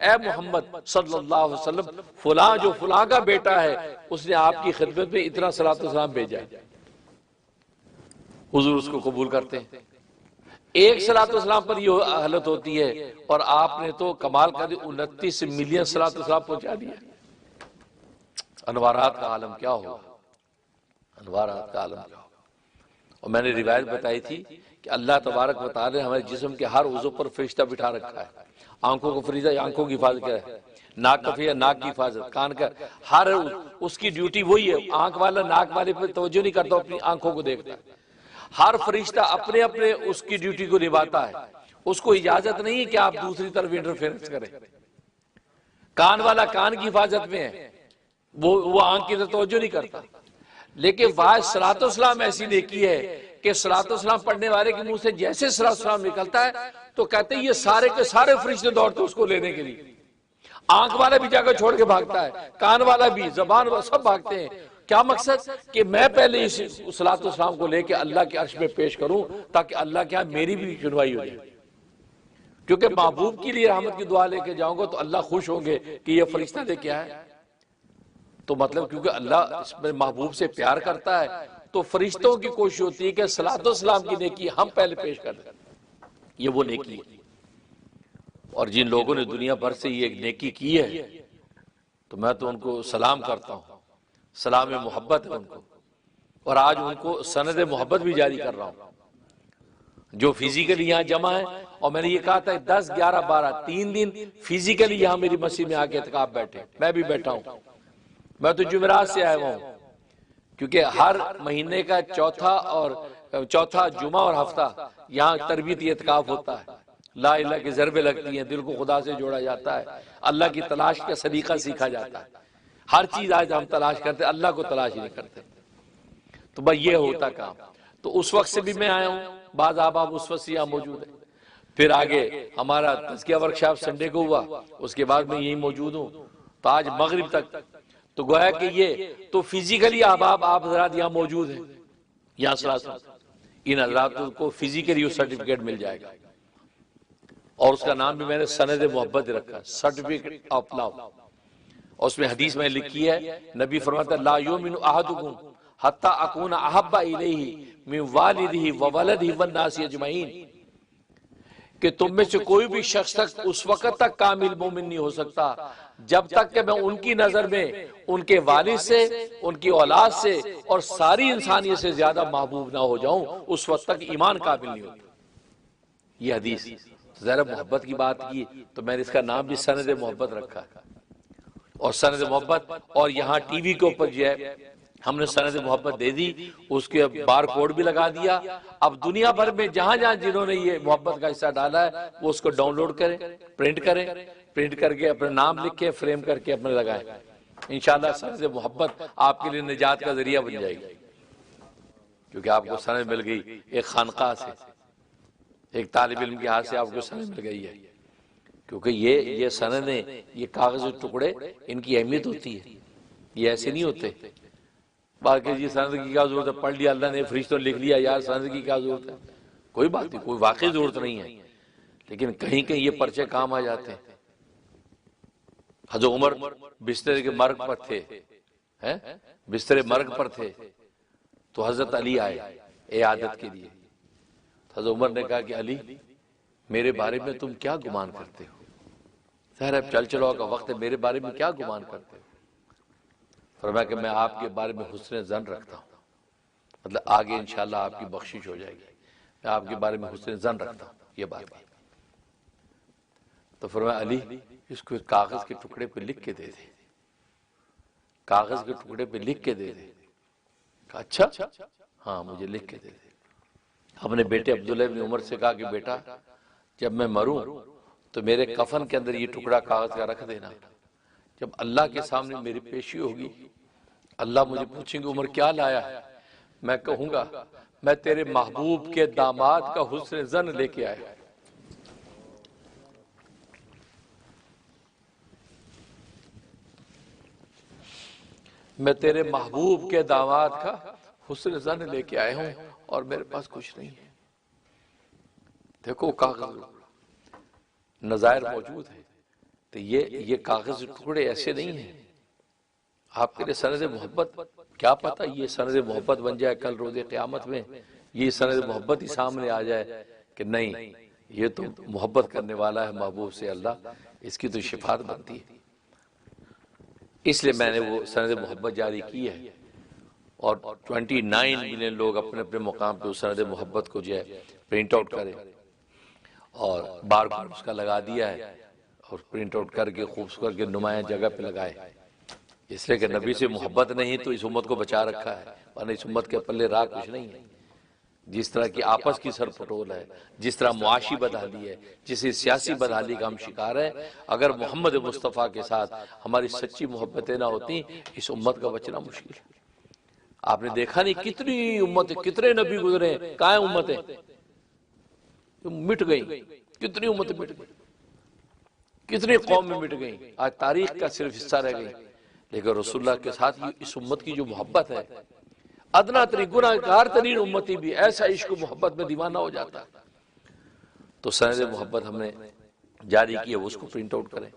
اے محمد صلی اللہ علیہ وسلم فلان جو فلان کا بیٹا ہے اس نے آپ کی خدمت میں اتنا صلاۃ والسلام بھیجا ہے۔ حضور اس کو قبول کرتے ہیں۔ ایک صلاۃ والسلام پر یہ حالت ہوتی ہے، اور آپ نے تو کمال کر دی 29 ملین صلاۃ والسلام پہنچا دیا۔ انوارات کا عالم کیا ہوگا، انوارات کا عالم کیا ہوگا۔ اور میں نے روایت بتائی تھی کہ اللہ تبارک و تعالی نے ہمارے جسم کے ہر عضو پر فرشتہ بٹھا رکھا ہے۔ آنکھوں کو فرشتہ آنکھوں کی حفاظت کرے، ناک کا فرشتہ ناک کی حفاظت، کان کا، ہر اس کی ڈیوٹی وہی ہے۔ آنکھ والا ناک والے پر توجہ نہیں کرتا، اپنی آنکھوں کو دیکھتا ہے۔ ہر فرشتہ اپنے اپنے اس کی ڈیوٹی کو نبھاتا ہے، اس کو اجازت نہیں ہے کہ آپ دوسری طرف انٹرفیئرنس کریں۔ کان والا کان کی حفاظت میں ہے، وہ آنکھ کی طرف توجہ نہیں کرتا۔ لیکن واحد صلاۃ والسلام ایسی نیکی ہے کہ صلاۃ والسلام پڑھنے والے کے منہ سے جیسے صلاۃ والسلام نکلتا ہے تو کہتے ہیں یہ سارے کے سارے فرشتے دوڑتے اس کو لینے کے لیے۔ آنکھ والا بھی جا کر چھوڑ کے بھاگتا ہے، کان والا بھی، زبان والا، سب بھاگتے ہیں۔ کیا مقصد؟ کہ میں پہلے اس صلاۃ والسلام کو لے کے اللہ کے عرش میں پیش کروں تاکہ اللہ کے ہاں میری بھی سنوائی ہو جائے، کیونکہ محبوب کے لیے رحمت کی دعا لے کے جاؤں گا تو اللہ خوش ہوں گے کہ یہ فرشتہ لے کے آئے۔ تو مطلب کیونکہ اللہ اس میں محبوب سے پیار کرتا ہے تو فرشتوں کی کوشش ہوتی ہے کہ صلاۃ والسلام کی نیکی ہم پہلے پیش کر دیں۔ یہ وہ نیکی ہے، اور جن لوگوں نے دنیا بھر سے یہ ایک نیکی کی ہے تو میں تو ان کو سلام کرتا ہوں، سلام محبت ہے ان کو، اور آج ان کو سند محبت بھی جاری کر رہا ہوں جو فزیکلی یہاں جمع ہے۔ اور میں نے یہ کہا تھا 10 11 12 3 دن فزیکلی یہاں میری مسجد میں آ کے اعتکاف بیٹھے، میں بھی بیٹھا ہوں۔ میں تو جمعرات سے آیا ہوں کیونکہ ہر مہینے کا چوتھا جمعہ اور ہفتہ یہاں تربیتی اعتکاف ہوتا ہے، لا الہ کی ضربیں لگتی ہیں، دل کو خدا سے جوڑا جاتا ہے، اللہ کی تلاش کا سلیقہ سیکھا جاتا ہے۔ ہر چیز آج ہم تلاش کرتے، اللہ کو تلاش نہیں کرتے۔ تو بھائی یہ ہوتا کام۔ تو اس وقت سے بھی میں آیا ہوں، بعض احباب اس وقت سے یہاں موجود ہیں۔ پھر آگے ہمارا تزکیہ ورکشاپ سنڈے کو ہوا، اس کے بعد میں یہی موجود ہوں، تو آج مغرب تک تو گویا کہ یہ تو فزیکلی احباب آپ حضرات یہاں موجود ہیں، یہاں سلاسل ان حضرات کو فزیکلی وہ سرٹیفکیٹ مل جائے گا، اور اس کا نام بھی میں نے سند محبت رکھا، سرٹیفکیٹ آف لو۔ اور اس میں حدیث میں لکھی ہے، نبی فرماتا ہے لا یؤمن احدکم حتی اکون احب الیہ من والدہ وولدہ والناس اجمعین، کہ تم میں سے کوئی بھی شخص تک اس وقت تک کامل مومن نہیں ہو سکتا جب تک کہ میں ان کی نظر میں ان کے والد سے، ان کی اولاد سے اور ساری انسانیت سے زیادہ محبوب نہ ہو جاؤں، اس وقت تک ایمان قابل نہیں ہوتا۔ یہ حدیث ذرا محبت کی بات کی تو میں نے اس کا نام بھی سند محبت رکھا، اور سند محبت، اور یہاں ٹی وی کے اوپر جو ہے ہم نے سند محبت دے دی، اس کے بار کوڈ بھی لگا دیا۔ اب دنیا بھر میں جہاں جہاں جنہوں نے یہ محبت کا حصہ ڈالا ہے وہ اس کو ڈاؤن لوڈ کریں، پرنٹ کر کے اپنا نام لکھیں، فریم کر کے اپنے لگائیں۔ انشاءاللہ سند محبت آپ کے لیے نجات کا ذریعہ بن جائے گی، کیونکہ آپ کو سند مل گئی ایک خانقاہ سے، ایک طالب علم کے ہاتھ سے آپ کو سند مل گئی ہے، کیونکہ یہ سندیں، یہ کاغذ ٹکڑے، ان کی اہمیت ہوتی ہے، یہ ایسے نہیں ہوتے۔ باقی جی سند کی کیا ضرورت ہے، پڑھ لیا اللہ نے، فرشتوں لکھ لیا، یار سند کی کیا ضرورت ہے، کوئی بات نہیں، کوئی واقعی ضرورت نہیں ہے، لیکن کہیں کہیں یہ پرچے کام آ جاتے ہیں۔ حضرت عمر بستر کے مرگ پر تھے، بستر مرگ پر تھے، تو حضرت علی آئے عیادت کے لیے۔ حضرت عمر نے کہا کہ علی، میرے بارے میں تم کیا گمان کرتے ہو؟ ظاہر ہے چل چلو کا وقت ہے، میرے بارے میں کیا گمان کرتے ہو؟ فرمایا کہ میں آپ کے بارے میں حسن ظن رکھتا ہوں، مطلب آگے انشاءاللہ آپ کی بخشش ہو جائے گی، میں آپ کے بارے میں حسن ظن رکھتا ہوں، یہ بات ہے۔ تو فرمایا علی، اس کو کاغذ کے ٹکڑے پہ لکھ کے دے دے، کاغذ کے ٹکڑے پہ لکھ کے دے دے۔ کہا اچھا، ہاں مجھے لکھ کے دے دے۔ اپنے بیٹے عبداللہ بن عمر سے کہا کہ بیٹا، جب میں مروں تو میرے کفن کے اندر یہ ٹکڑا کاغذ کا رکھ دینا، جب اللہ کے سامنے میری پیشی ہوگی، اللہ مجھے پوچھیں گے عمر کیا لایا ہے، میں کہوں گا میں تیرے محبوب کے داماد کا حسن ظن لے کے آیا۔ میں تیرے محبوب کے داماد کا حسن ظن لے کے آیا ہوں اور میرے پاس کچھ نہیں ہے۔ دیکھو کاغذ نظائر موجود ہے، تو یہ کاغذ ٹکڑے ایسے نہیں ہیں۔ آپ کے لیے سند محبت، کیا پتہ یہ سند محبت بن جائے کل روز قیامت میں، یہ سند محبت ہی سامنے آ جائے کہ نہیں یہ تو محبت کرنے والا ہے محبوب سے اللہ، اس کی تو شفاعت بنتی ہے۔ اس لیے میں نے وہ سند محبت جاری کی ہے، اور 29 ملین لوگ اپنے اپنے مقام پہ اس سند محبت کو جو ہے پرنٹ آؤٹ کرے، اور بار کوڈ اس کا لگا دیا ہے، اور پرنٹ آؤٹ کر کے خوبصورت کے نمایاں جگہ پہ لگائے، اس لیے کہ نبی سے محبت نہیں تو اس امت کو بچا رکھا ہے، ورنہ اس امت کے پلے راہ کچھ نہیں ہے۔ جس طرح کی آپس کی سر پٹول ہے، جس طرح معاشی بدحالی ہے، جس سیاسی بدحالی کا ہم شکار ہیں، اگر محمد مصطفیٰ کے ساتھ ہماری سچی محبتیں نہ ہوتی اس امت کا بچنا مشکل ہے۔ آپ نے دیکھا نہیں کتنی امت، کتنے نبی گزرے ہیں، کہاں امتیں مٹ گئیں، کتنی امتیں مٹ گئیں، کتنی قومیں مٹ گئیں، آج تاریخ کا صرف حصہ رہ گئی، لیکن رسول اللہ کے ساتھ اس امت کی جو محبت ہے، ادنا ترین گناہ کار ترین امتی بھی ایسا عشق و محبت میں دیوانہ ہو جاتا ہے۔ تو سند محبت ہم نے جاری کی ہے، اس کو پرنٹ آؤٹ کریں۔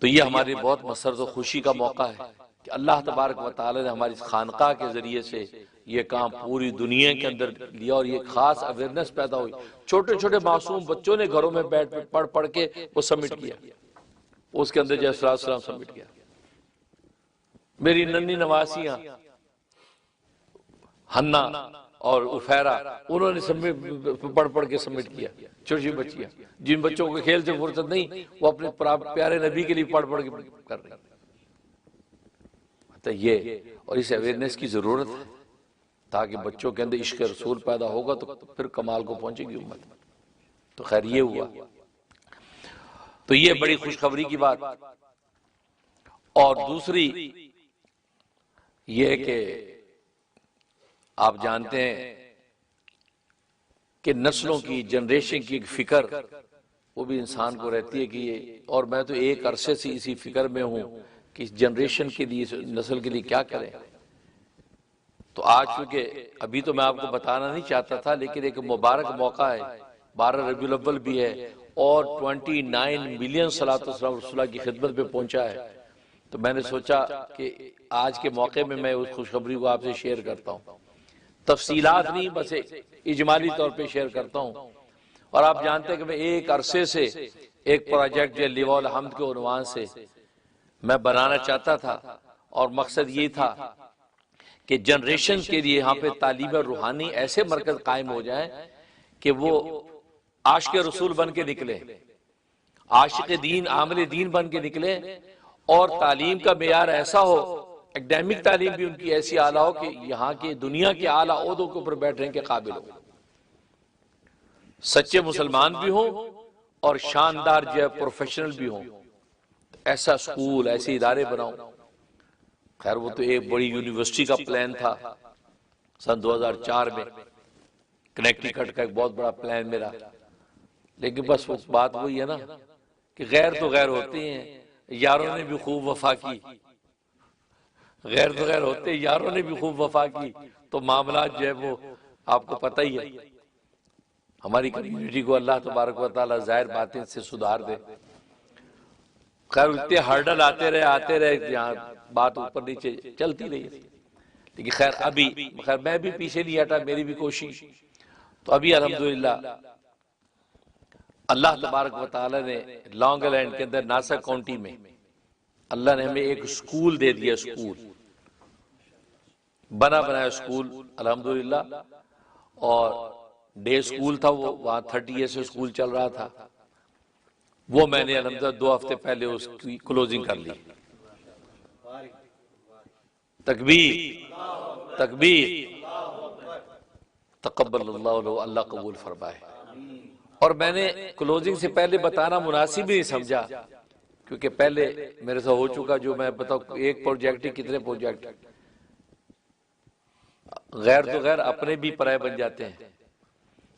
تو یہ ہماری بہت مسرت و خوشی کا موقع ہے کہ اللہ تبارک و تعالی نے ہماری خانقاہ کے ذریعے سے یہ کام پوری دنیا کے اندر لیا، اور یہ خاص اویئرنس پیدا ہوئی۔ چھوٹے چھوٹے معصوم بچوں نے گھروں میں بیٹھ پڑھ کے وہ سبمٹ کیا، اس کے اندر جیسے السلام سبمٹ کیا۔ میری ننھی نواسیاں ہنا اور افیرا، انہوں نے پڑھ کے سبمٹ کیا، چھوٹی بچیاں جن بچوں کو کھیل سے فرصت نہیں وہ اپنے پیارے نبی کے لیے پڑھ کے کر رہے ہیں۔ تو یہ اور اس اویئرنس کی ضرورت ہے تاکہ بچوں کے اندر عشق رسول پیدا ہوگا تو پھر کمال کو پہنچے گی امت۔ تو خیر یہ ہوا، تو یہ بڑی خوشخبری کی بات۔ اور دوسری یہ کہ آپ جانتے ہیں کہ نسلوں کی، جنریشن کی ایک فکر وہ بھی انسان کو رہتی ہے کہ یہ، اور میں تو ایک عرصے سے اسی فکر میں ہوں کہ اس جنریشن کے لیے، نسل کے لیے کیا کریں۔ تو آج چونکہ ابھی تو میں آپ کو بتانا نہیں چاہتا تھا، لیکن ایک مبارک موقع ہے، 12 ربیع الاول بھی ہے، اور 29 ملین صلاۃ والسلام رسول اللہ کی خدمت پہ پہنچا ہے، تو میں نے سوچا کہ آج کے موقع میں اس خوشخبری کو آپ سے شیئر کرتا ہوں، تفصیلات نہیں بس اجمالی طور پہ شیئر کرتا ہوں۔ اور آپ جانتے ہیں کہ میں ایک عرصے سے ایک پروجیکٹ جو لواء الحمد کے عنوان سے میں بنانا چاہتا تھا، اور مقصد یہ تھا کہ جنریشن کے لیے یہاں پہ تعلیم روحانی ایسے مرکز قائم ہو جائیں کہ وہ عاشق رسول بن کے نکلے، عاشق دین، عامل دین بن کے نکلے، اور تعلیم کا معیار ایسا ہو، اکیڈیمک تعلیم بھی ان کی ایسی اعلیٰ ہو کہ یہاں کی دنیا کے اعلیٰ عہدوں کے اوپر بیٹھنے کے قابل ہو، سچے مسلمان بھی ہوں اور شاندار جو ہے پروفیشنل بھی ہوں۔ ایسا سکول، ایسے ادارے بناؤں۔ خیر وہ تو ایک بڑی یونیورسٹی کا پلان تھا سن 2004 میں، کنیکٹیکٹ کا ایک بہت بڑا پلان میرا، لیکن بس وہ بات وہی ہے نا کہ غیر تو غیر ہوتے ہیں، یاروں نے بھی خوب وفا کی، غیر تو غیر ہوتے ہیں، یاروں نے بھی خوب وفا کی، تو معاملات جو ہے وہ آپ کو پتہ ہی ہے۔ ہماری کمیونٹی کو اللہ تبارک و تعالیٰ ظاہر باطن سے سدھار دے۔ خیر اتنے ہرڈل آتے رہے جہاں بات اوپر نیچے چلتی رہی، لیکن خیر ابھی خیر میں بھی پیچھے نہیں ہٹا، میری بھی کوشش۔ تو ابھی الحمدللہ اللہ تبارک و تعالیٰ نے لانگ آئلینڈ کے اندر ناسا کاؤنٹی میں اللہ نے ہمیں ایک سکول دے دیا، سکول بنایا سکول الحمدللہ، اور ڈے سکول تھا وہ، وہاں 30 ایئر سے سکول چل رہا تھا، وہ میں نے الحمدللہ 2 ہفتے پہلے اس کی کلوزنگ کر لی۔ تکبیر تکبیر، تقبل اللہ عنہ، اللہ قبول فرمائے۔ اور میں نے کلوزنگ سے پہلے بتانا مناسب نہیں سمجھا، کیونکہ پہلے میرے سے ہو چکا، جو میں بتاؤں ایک پروجیکٹ ہی کتنے پروجیکٹ، غیر تو غیر اپنے بھی پرائے بن جاتے ہیں۔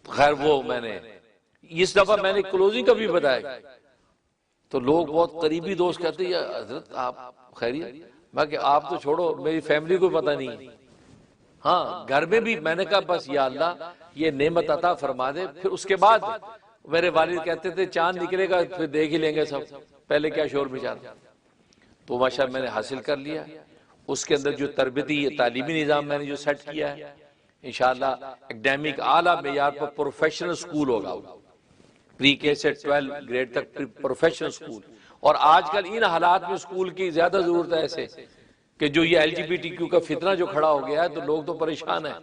خیر وہ میں نے اس دفعہ میں نے کلوزنگ کا بھی بتایا، تو لوگ بہت قریبی دوست کہتے ہیں یا حضرت آپ خیریت؟ میں کہ آپ تو چھوڑو، میری فیملی کو پتہ نہیں، ہاں گھر میں بھی میں نے کہا بس یا اللہ یہ نعمت عطا فرما دے۔ پھر اس کے بعد میرے والد کہتے تھے چاند نکلے گا پھر دیکھ ہی لیں گے سب، پہلے کیا شور مچانا، تو ماشاءاللہ میں نے حاصل کر لیا۔ اس کے اندر جو تربیتی تعلیمی نظام میں نے جو سیٹ کیا ہے، انشاءاللہ اکیڈیمک اعلیٰ معیار پر پروفیشنل سکول ہوگا، پری کے سے 12 گریڈ تک پروفیشنل سکول۔ اور آج کل ان حالات میں سکول کی زیادہ ضرورت ہے، ایسے کہ جو یہ LGBTQ کا فتنہ جو کھڑا ہو گیا ہے تو لوگ تو پریشان ہیں،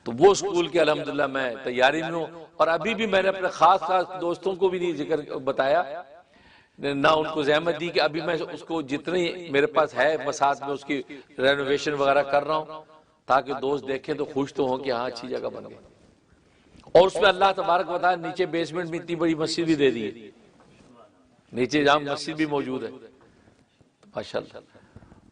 تو وہ سکول کے الحمدللہ میں تیاری میں ہوں۔ اور ابھی بھی میں نے اپنے خاص دوستوں کو بھی نہیں ذکر بتایا، نہ ان کو زحمت دی، کہ ابھی میں اس کو جتنی میرے پاس ہے مساحت میں اس کی رینوویشن وغیرہ کر رہا ہوں، تاکہ دوست دیکھیں تو خوش تو ہوں کہ ہاں اچھی جگہ بن گئی۔ اور اس میں اللہ تبارک و تعالیٰ نیچے بیسمنٹ میں اتنی بڑی مسجد بھی دے دی ہے، نیچے جہاں مسجد بھی موجود ہے ماشاءاللہ۔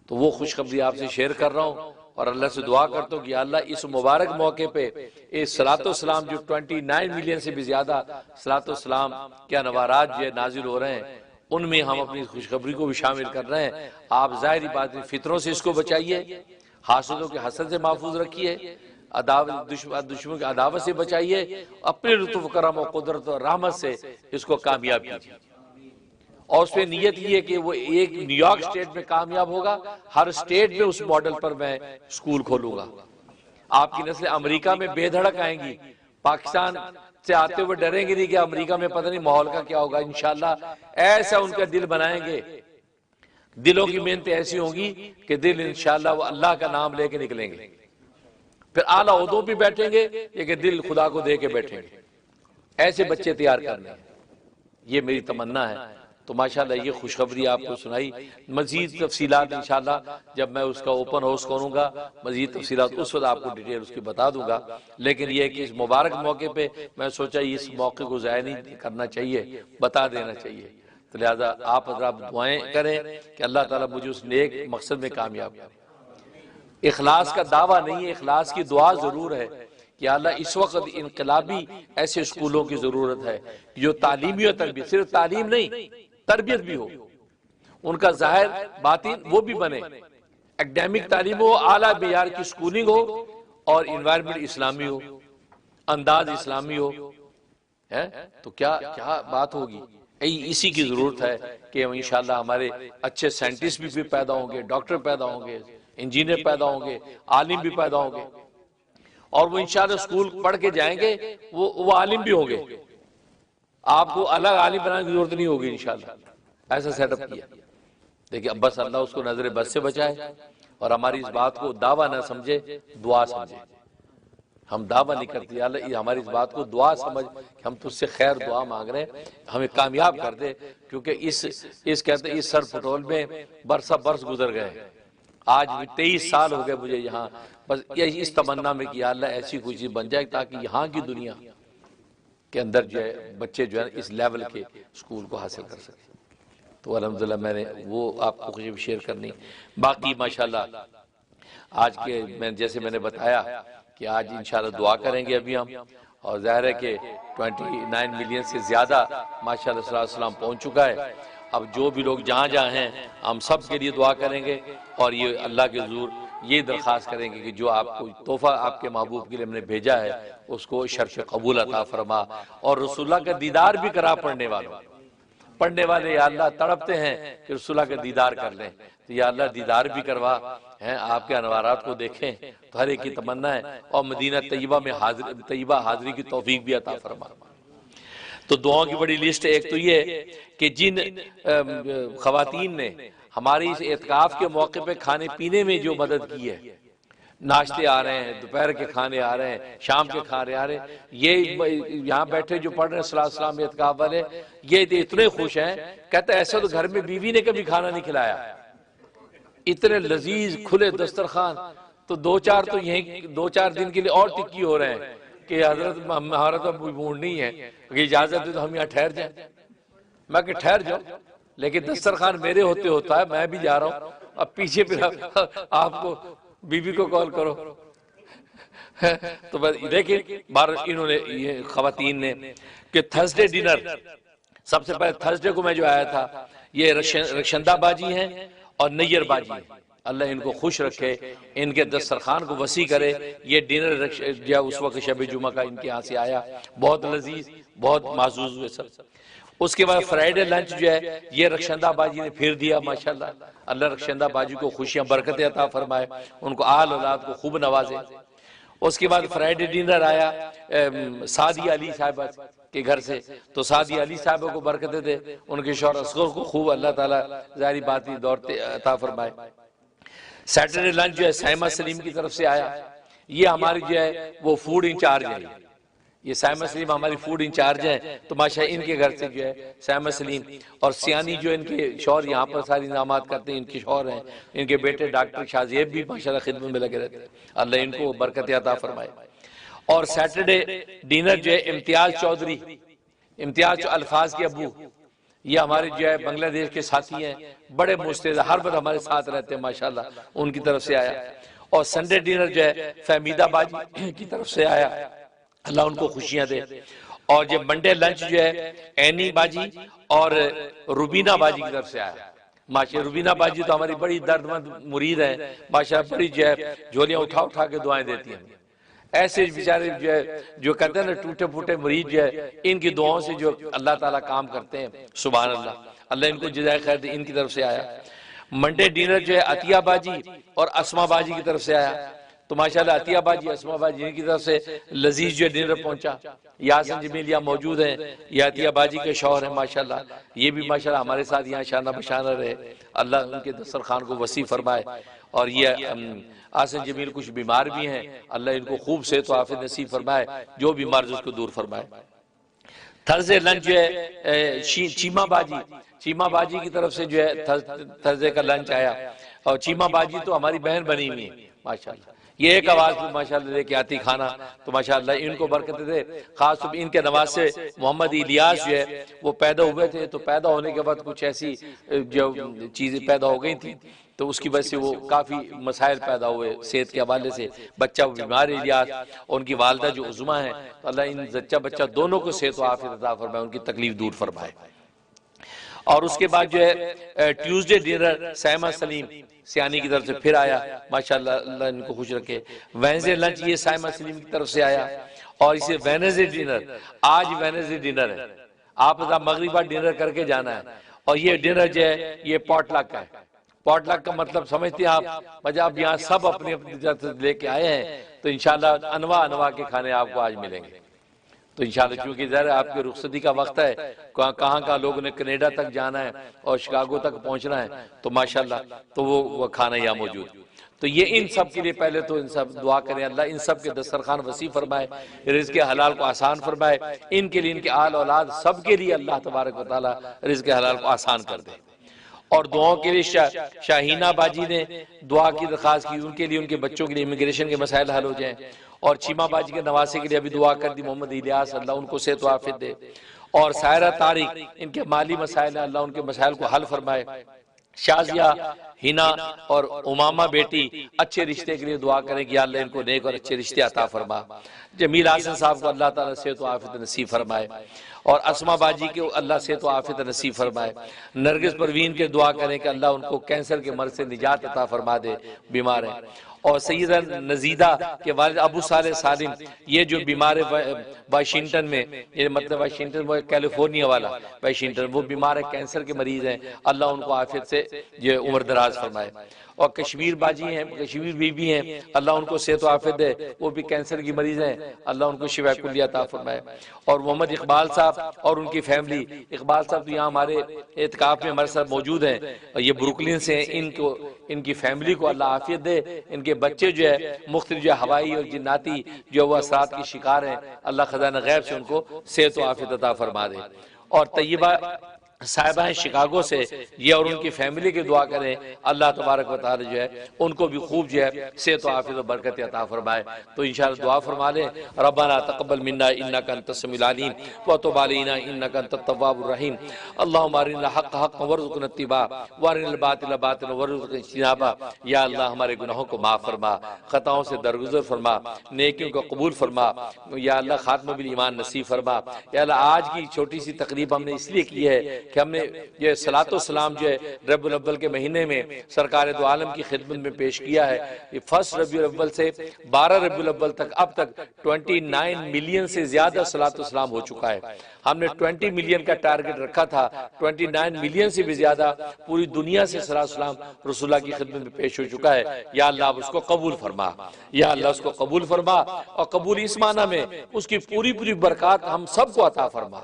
تو وہ خوشخبری آپ سے شیئر کر رہا ہوں، اور اللہ سے دعا کرتا ہوں کہ اللہ اس مبارک موقع پہ اس صلاۃ والسلام جو 29 ملین سے بھی زیادہ صلاۃ والسلام کے انوارات جو نازل ہو رہے ہیں، ان میں ہم اپنی خوشخبری کو بھی شامل کر رہے ہیں۔ آپ ظاہری بات فطروں سے اس کو بچائیے، حاسدوں کے حسد سے محفوظ رکھیے، دشمن کی عداوت سے بچائیے، اپنے لطف کرم و قدرت و رحمت سے اس کو کامیاب کیجیے۔ اور اس پہ نیت یہ ہے کہ وہ ایک نیو یارک اسٹیٹ میں کامیاب ہوگا، ہر اسٹیٹ میں اس ماڈل پر میں سکول کھولوں گا۔ آپ کی نسلیں امریکہ میں بے دھڑک آئیں گی، پاکستان سے آتے ہوئے ڈریں گے نہیں کہ امریکہ میں پتہ نہیں ماحول کا کیا ہوگا، انشاءاللہ ایسا ان کا دل بنائیں گے، دلوں کی محنتیں ایسی ہوں گی کہ دل انشاءاللہ وہ اللہ کا نام لے کے نکلیں گے، پھر اعلیٰ عہدوں پہ بیٹھیں گے لیکن دل خدا کو دے کے بیٹھیں گے۔ ایسے بچے تیار کرنے ہیں، یہ میری تمنا ہے۔ تو ماشاءاللہ یہ خوشخبری آپ کو سنائی، مزید تفصیلات انشاءاللہ جب میں اس کا اوپن ہاؤس کروں گا، مزید تفصیلات اس وقت آپ کو ڈیٹیل اس کی بتا دوں گا۔ لیکن یہ کہ اس مبارک موقع پہ میں سوچا اس موقع کو ضائع نہیں کرنا چاہیے، بتا دینا چاہیے، تو لہٰذا آپ حضرات دعائیں کریں کہ اللہ تعالیٰ مجھے اس نیک مقصد میں کامیاب کرے۔ اخلاص کا دعویٰ نہیں ہے، اخلاص کی دعا ضرور ہے کہ اللہ اس وقت انقلابی ایسے اسکولوں کی ضرورت ہے جو تعلیمی اور تربیت، صرف تعلیم نہیں تربیت بھی ہو، ان کا ظاہر باطن وہ بھی بنے، اکیڈیمک تعلیم ہو، اعلیٰ معیار کی سکولنگ ہو، اور انوائرمنٹ اسلامی ہو، انداز اسلامی ہو، تو کیا بات ہوگی۔ اسی کی ضرورت ہے کہ انشاءاللہ ہمارے اچھے سائنٹسٹ بھی پیدا ہوں گے، ڈاکٹر پیدا ہوں گے، انجینئر پیدا ہوں گے، عالم بھی پیدا ہوں گے، اور وہ انشاءاللہ اسکول پڑھ کے جائیں گے، وہ عالم بھی ہوں گے، آپ کو الگ عالم بنانے کی ضرورت نہیں ہوگی انشاءاللہ۔ ایسا سیٹ اپ کیا۔ دیکھیں اب بس اللہ اس کو نظر بد سے بچائے اور ہماری اس بات کو دعویٰ نہ سمجھے، دعا سمجھے۔ ہم دعویٰ نہیں کرتے، یا اللہ ہماری اس بات کو دعا سمجھ کہ ہم تجھ سے خیر دعا مانگ رہے ہیں، ہمیں کامیاب کر دے، کیونکہ اس کہتے ہیں اس سر پٹول میں برسہ برس گزر گئے، آج بھی 23 سال ہو گئے مجھے یہاں، بس یہ اس تمنا میں کہ یا اللہ ایسی کوئی چیز بن جائے تاکہ یہاں کی دنیا کے اندر جو ہے بچے جو ہے اس لیول کے اسکول کو حاصل کر سکیں۔ تو الحمدللہ میں نے وہ آپ کو خوشی شیئر کرنی۔ باقی ماشاءاللہ آج کے جیسے میں نے بتایا کہ آج انشاءاللہ دعا کریں گے ابھی ہم، اور ظاہر ہے کہ 29 ملین سے زیادہ ماشاءاللہ صلی اللہ علیہ وسلم پہنچ چکا ہے۔ اب جو بھی لوگ جہاں جہاں ہیں ہم سب کے لیے دعا کریں گے، اور یہ اللہ کے حضور یہ درخواست کریں گے کہ جو آپ کو تحفہ آپ کے محبوب کے لیے ہم نے بھیجا ہے اس کو شرف قبول عطا فرما، اور رسول اللہ کا دیدار بھی کرا پڑھنے والے یا اللہ تڑپتے ہیں کہ رسول اللہ کا دیدار کر لیں، تو یا اللہ دیدار بھی کروا، آپ کے انوارات کو دیکھیں، تو ہر ایک کی تمنا ہے، اور مدینہ طیبہ میں طیبہ حاضری کی توفیق بھی عطا فرما۔ تو دعاؤں کی بڑی لسٹ ایک تو یہ کہ جن خواتین نے ہماری اس اعتکاف کے موقع پہ کھانے پینے میں جو مدد کی ہے، ناشتے آ رہے ہیں، دوپہر کے کھانے آ رہے ہیں، شام کے کھانے آ رہے ہیں، یہ یہاں بیٹھے جو پڑھ رہے ہیں صلی اللہ علیہ وسلم اعتکاف والے، یہ اتنے خوش ہیں، کہتے ہیں ایسا تو گھر میں بیوی نے کبھی کھانا نہیں کھلایا، اتنے لذیذ کھلے دسترخوان، تو دو چار دن کے لیے اور ٹکی ہو رہے ہیں کہ حضرت ہمارا تو موڈ نہیں ہے کہ اجازت دے تو ہم یہاں ٹھہر جائیں۔ میں کہ ٹھہر جاؤ، لیکن دسترخوان میرے ہوتا ہے، میں بھی جا رہا ہوں، اب پیچھے پھر آپ کو بیوی کو کال کرو۔ تو بس دیکھیں انہوں نے یہ خواتین نے کہ تھرسڈے ڈنر، سب سے پہلے تھرسڈے کو میں جو آیا تھا، یہ رخشندہ باجی ہیں اور نیر باجی ہیں، اللہ ان کو خوش رکھے، ان کے دسترخوان کو وسیع کرے۔ یہ ڈنر جو اس وقت شب جمعہ کا ان کے یہاں سے آیا، بہت لذیذ، بہت معزوز ہوئے سب۔ اس کے بعد فرائیڈے لنچ جو ہے یہ رخشندہ باجی نے پھر دیا، ماشاءاللہ اللہ رخشندہ باجی کو خوشیاں برکتیں عطا فرمائے، ان کو آل اولاد کو خوب نوازے۔ اس کے بعد فرائیڈے ڈنر آیا سعدی علی صاحبہ کے گھر سے، تو سعدی علی صاحبہ کو برکتیں دے، ان کے شوہر اصغر کو خوب اللہ تعالیٰ ظاہری باطنی دور عطا فرمائے۔ سیٹرڈے لنچ جو ہے سائمہ سلیم کی طرف سے آیا، یہ ہماری جو ہے وہ فوڈ انچارج ہے، یہ سائمہ سلیم ہماری فوڈ انچارج ہیں، تو ماشاءاللہ ان کے گھر سے جو ہے سائمہ سلیم اور سیانی جو ان کے شوہر یہاں پر ساری انعامات کرتے ہیں، ان کے شوہر ہیں، ان کے بیٹے ڈاکٹر شازیب بھی ماشاءاللہ خدمت میں لگے رہتے ہیں، اللہ ان کو برکت عطا فرمائے۔ اور سیٹرڈے ڈنر جو ہے امتیاز چودھری، امتیاز الفاظ کے ابو، یہ ہمارے جو ہے بنگلہ دیش کے ساتھی ہیں، بڑے مستعد، ہر وقت ہمارے ساتھ رہتے ہیں ماشاءاللہ، ان کی طرف سے آیا۔ اور سنڈے ڈنر جو ہے فہمیدہ باجی کی طرف سے آیا، اللہ ان کو خوشیاں دے۔ اور جب منڈے لنچ جو ہے اینی باجی اور روبینہ باجی کی طرف سے آیا، ماشاءاللہ روبینہ باجی تو ہماری بڑی درد مند مرید ہے، ماشاءاللہ بڑی جو ہے جھولیاں اٹھا کے دعائیں دیتی ہیں۔ ایسے بیچارے جو ہے جو کہتے ہیں نا ٹوٹے پھوٹے مریض جو ہے، ان کی دعاؤں سے جو اللہ تعالیٰ کام کرتے ہیں، سبحان اللہ، اللہ ان کو جزائے خیر دے، ان کی طرف سے آیا۔ منڈے ڈنر جو ہے عطیہ باجی اور اسما باجی کی طرف سے آیا، تو ماشاءاللہ عطیہ باجی اسما باجی ان کی طرف سے لذیذ جو ڈنر پہنچا۔ یاسن جمیل یہاں موجود ہیں، یہ عطیہ باجی کے شوہر ہیں ماشاءاللہ، یہ بھی ماشاءاللہ ہمارے ساتھ یہاں شانہ بشانہ رہے، اللہ ان کے دسترخوان کو وسیع فرمائے۔ اور یہ آسن جمیل کچھ بیمار بھی ہیں، اللہ ان کو خوب صحت و عافیت نصیب فرمائے، جو بھی مرض اس کو دور فرمائے۔ تھرسڈے لنچ جو ہے چیمہ باجی کی طرف سے جو ہے تھرسڈے کا لنچ آیا، اور چیمہ باجی تو ہماری بہن بنی ہوئی ہے ماشاءاللہ، یہ ایک آواز بھی ماشاءاللہ لے کے آتی کھانا، تو ماشاءاللہ ان کو برکت دے۔ خاص طور پر ان کے نواسے محمد الیاس جو ہے وہ پیدا ہوئے تھے، تو پیدا ہونے کے بعد کچھ ایسی جو چیزیں پیدا ہو گئی تھیں، تو اس کی وجہ سے وہ کافی مسائل پیدا ہوئے صحت کے حوالے سے، بچہ بیمار الیاس اور ان کی والدہ جو عظمیٰ ہیں، تو اللہ ان بچہ دونوں کو صحت و عافیت عطا فرمائے، ان کی تکلیف دور فرمائے۔ اور اس کے بعد جو ہے ٹیوزڈے ڈنر سائمہ سلیم سیانی کی طرف سے پھر آیا، ماشاءاللہ اللہ ان کو خوش رکھے۔ وینزڈے لنچ یہ سائمہ سلیم کی طرف سے آیا، اور اسے وینزڈے ڈنر، آج وینزڈے ڈنر ہے، آپ مغربہ ڈنر کر کے جانا ہے، اور یہ ڈنر جو ہے یہ پاٹ لک ہے۔ پاٹ لک کا مطلب سمجھتے ہیں آپ، اب یہاں سب اپنی اپنی طرف لے کے آئے ہیں، تو انشاءاللہ انواع کے کھانے آپ کو آج ملیں گے۔ تو انشاءاللہ چونکہ ظاہر آپ کے رخصتی کا وقت ہے، کہاں لوگوں نے کینیڈا تک جانا ہے اور شکاگو تک پہنچنا ہے، تو ماشاءاللہ تو وہ کھانا یہاں موجود۔ تو یہ ان سب کے لیے پہلے تو ان سب دعا کریں اللہ ان سب کے دسترخوان وسیع فرمائے، رزق حلال کو آسان فرمائے، ان کے لیے ان کے آل اولاد سب کے لیے اللہ تبارک و تعالی رزق حلال کو آسان کر دے۔ اور دعاؤں کے لیے شاہینہ باجی نے دعا کی درخواست کی، ان کے لیے ان کے بچوں کے لیے امیگریشن کے مسائل حل ہو جائیں، اور چیمہ باجی کے نواسے کے لیے ابھی دعا کر دی محمد الیاس، اللہ ان کو صحت و عافیت دے، اور سائرہ طارق ان کے مالی مسائل ہیں، اللہ ان کے مسائل کو حل فرمائے، شازیہ ہنا اور امامہ بیٹی اچھے رشتے کے لیے دعا کریں کہ یا اللہ ان کو نیک اور اچھے رشتے عطا فرما، جمیل حسن صاحب کو اللہ تعالیٰ صحت و عافیت نصیب فرمائے، اور اسما باجی کے اللہ صحت و عافیت نصیب فرمائے، نرگس پروین کے دعا کریں کہ اللہ ان کو کینسر کے مرض سے نجات عطا فرما دے، بیمار ہیں، اور سیدہ نزیدہ کے والد ابو صالح سالم یہ جو بیمار واشنگٹن میں، یہ مطلب واشنگٹن وہ کیلیفورنیا والا واشنگٹن، وہ بیمار ہے کینسر کے مریض ہیں، اللہ ان کو عافیت سے یہ عمر دراز فرمائے، اور کشمیر باجی ہیں، کشمیر بی بی ہیں، اللہ ان کو صحت و عافیت دے، وہ بھی کینسر کی مریض ہیں، اللہ ان کو شفا کلیہ عطا فرمائے، اور محمد اقبال صاحب اور ان کی فیملی، اقبال صاحب تو یہاں ہمارے اعتکاف میں ہمارے ساتھ موجود ہیں، اور یہ بروکلن سے ہیں، ان کی فیملی کو اللہ عافیت دے، ان کے بچے جو ہے مختلف جو ہوایی اور جناتی جو وہ اثرات کی شکار ہیں، اللہ خزانہ غیب سے ان کو صحت و عافیت عطا فرما دے، اور طیبہ صاحبہ ہیں شکاگو سے، یہ اور ان کی فیملی کی دعا کریں اللہ تبارک و تعالی جو ہے ان کو بھی خوب جو ہے صحت و عافیت و برکت عطا فرمائے۔ تو انشاءاللہ دعا فرما لیں، ربنا تقبل منا انک انت السمیع العلیم وتب علینا انک انت التواب الرحیم، اللہم ارنا الحق حقا وارزقنا اتباعہ وارنا الباطل باطلا وارزقنا اجتنابہ۔ یا اللہ ہمارے گناہوں کو معاف فرما، خطاؤں سے درگزر فرما، نیکیوں کو قبول فرما، یا اللہ خاتمہ بالایمان نصیب فرما۔ یا اللہ آج کی چھوٹی سی تقریب ہم نے اس لیے کی ہے کہ ہم نے یہ صلاۃ و سلام جو ہے ربیع الاول کے مہینے میں سرکار دو عالم کی خدمت میں پیش کیا ہے، یہ فرسٹ ربیع الاول سے 12 ربیع الاول تک اب تک 29 ملین سے زیادہ صلاۃ و سلام ہو چکا ہے۔ ہم نے 20 ملین کا ٹارگٹ رکھا تھا، 29 ملین سے بھی زیادہ پوری دنیا سے صلاۃ و سلام رسول اللہ کی خدمت میں پیش ہو چکا ہے۔ یا اللہ آپ اس کو قبول فرما، یا اللہ اس کو قبول فرما، اور قبول اس معنی میں اس کی پوری برکات ہم سب کو عطا فرما،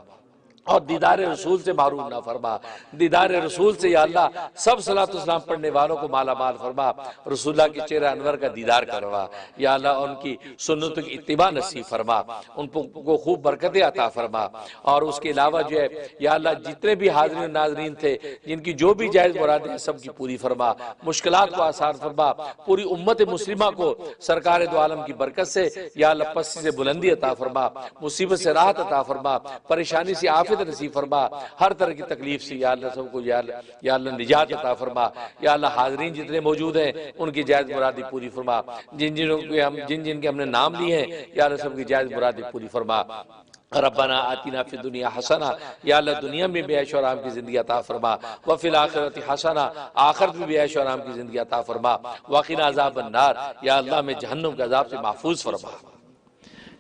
اور دیدار رسول سے محروم نہ فرما، دیدار رسول سے یا اللہ سب صلاۃ و سلام پڑھنے والوں کو مالا مال فرما، رسول اللہ کے چہرہ انور کا دیدار کروا، یا اللہ ان کی سنتوں کی اتباع نصیب فرما، ان کو خوب برکتیں عطا فرما، اور اس کے علاوہ جو ہے یا اللہ جتنے بھی حاضرین و ناظرین تھے جن کی جو بھی جائز مرادیں ہیں سب کی پوری فرما، مشکلات کو آسان فرما، پوری امت مسلمہ کو سرکار دو عالم کی برکت سے یا اللہ پستی سے بلندی عطا فرما، مصیبت سے راحت عطا فرما، پریشانی سے عافیت نصیب فرما، ہر طرح کی تکلیف سے یا اللہ سب کو یا اللہ نجات عطا فرما، یا اللہ حاضرین جتنے موجود ہیں ان کی جائز مرادی پوری فرما، جن کے ہم نے نام لیے ہیں یا اللہ سب کی جائز مرادی پوری فرما۔ ربنا آتنا فی الدنیا حسنہ، یا اللہ دنیا میں بھی عیش و آرام کی زندگی عطا فرما، وفی الآخرۃ حسنہ، آخرت میں بھی عیش و آرام کی زندگی عطا فرما، وقنا عذاب النار، یا اللہ ہمیں جہنم کے عذاب سے محفوظ فرما۔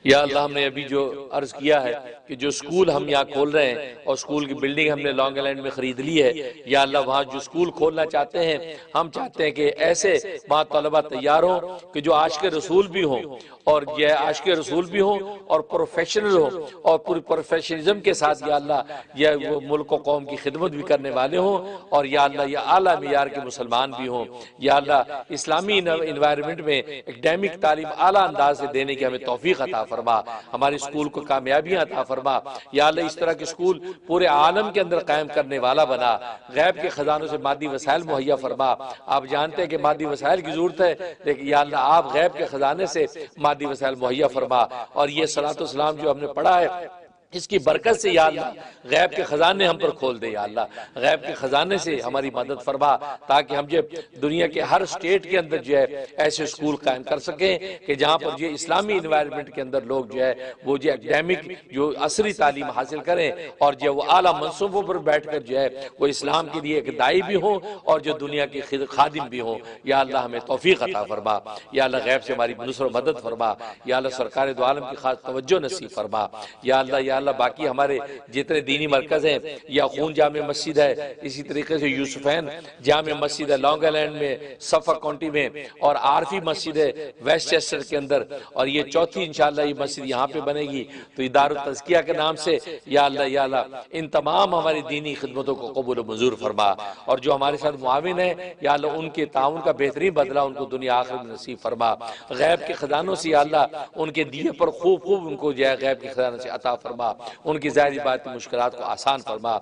یا اللہ ہم نے ابھی جو عرض کیا ہے کہ جو سکول ہم یہاں کھول رہے ہیں اور سکول کی بلڈنگ ہم نے لانگ آئلینڈ میں خرید لی ہے، یا اللہ وہاں جو سکول کھولنا چاہتے ہیں ہم چاہتے ہیں کہ ایسے وہاں طلبہ تیار ہوں کہ جو عاشق رسول بھی ہوں، اور یہ عاشق رسول بھی ہوں اور پروفیشنل ہوں، اور پوری پروفیشنلزم کے ساتھ یا اللہ یہ وہ ملک و قوم کی خدمت بھی کرنے والے ہوں، اور یا اللہ یہ اعلیٰ معیار کے مسلمان بھی ہوں۔ یا اللہ اسلامی انوائرمنٹ میں اکیڈیمک تعلیم اعلیٰ انداز سے دینے کی ہمیں توفیق عطا فرما، ہمارے اسکول کو کامیابیاں عطا فرما، یا اللہ اس طرح کے اسکول پورے عالم کے اندر قائم کرنے والا بنا، غیب کے خزانوں سے مادی وسائل مہیا فرما۔ آپ جانتے ہیں کہ مادی وسائل کی ضرورت ہے، لیکن یا اللہ آپ غیب کے خزانے سے مادی وسائل مہیا فرما، اور یہ صلاۃ و سلام جو ہم نے پڑھا ہے اس کی برکت سے یا اللہ غیب کے خزانے ہم پر کھول دے، یا اللہ غیب کے خزانے سے ہماری مدد فرما، تاکہ ہم جو دنیا کے ہر سٹیٹ کے اندر جو ہے ایسے اسکول قائم کر سکیں کہ جہاں پر جو اسلامی انوائرمنٹ کے اندر لوگ جو ہے وہ جو اکیڈیمک جو عصری تعلیم حاصل کریں، اور جو وہ اعلیٰ منصبوں پر بیٹھ کر جو ہے وہ اسلام کے لیے ایک داعی بھی ہوں اور جو دنیا کے خادم بھی ہوں۔ یا اللہ ہمیں توفیق عطا فرما، یا اللہ غیب سے ہماری نصر و مدد فرما، یا اللہ سرکار دو عالم کی خاص توجہ نصیب فرما، یا اللہ اللہ باقی ہمارے جتنے دینی مرکز ہیں، یا خون جامع مسجد ہے، اسی طریقے سے یوسفین جامع مسجد ہے لانگ آئلینڈ میں، سفر کاؤنٹی میں، اور عارفی مسجد ہے ویسٹ چیسٹر کے اندر، اور یہ چوتھی انشاءاللہ یہ مسجد یہاں پہ بنے گی، تو ادار التزکیہ کے نام سے یا اللہ ان تمام ہماری دینی خدمتوں کو قبول و منظور فرما، اور جو ہمارے ساتھ معاون ہیں یا اللہ ان کے تعاون کا بہترین بدلہ ان کو دنیا آخرت میں نصیب فرما، غیب کے خزانوں سے یا اللہ ان کے دیے پر خوب ان کو جو ہے غیب کے خزانوں سے عطا فرما، ان کی ظاہری بات مشکلات کو آسان فرما۔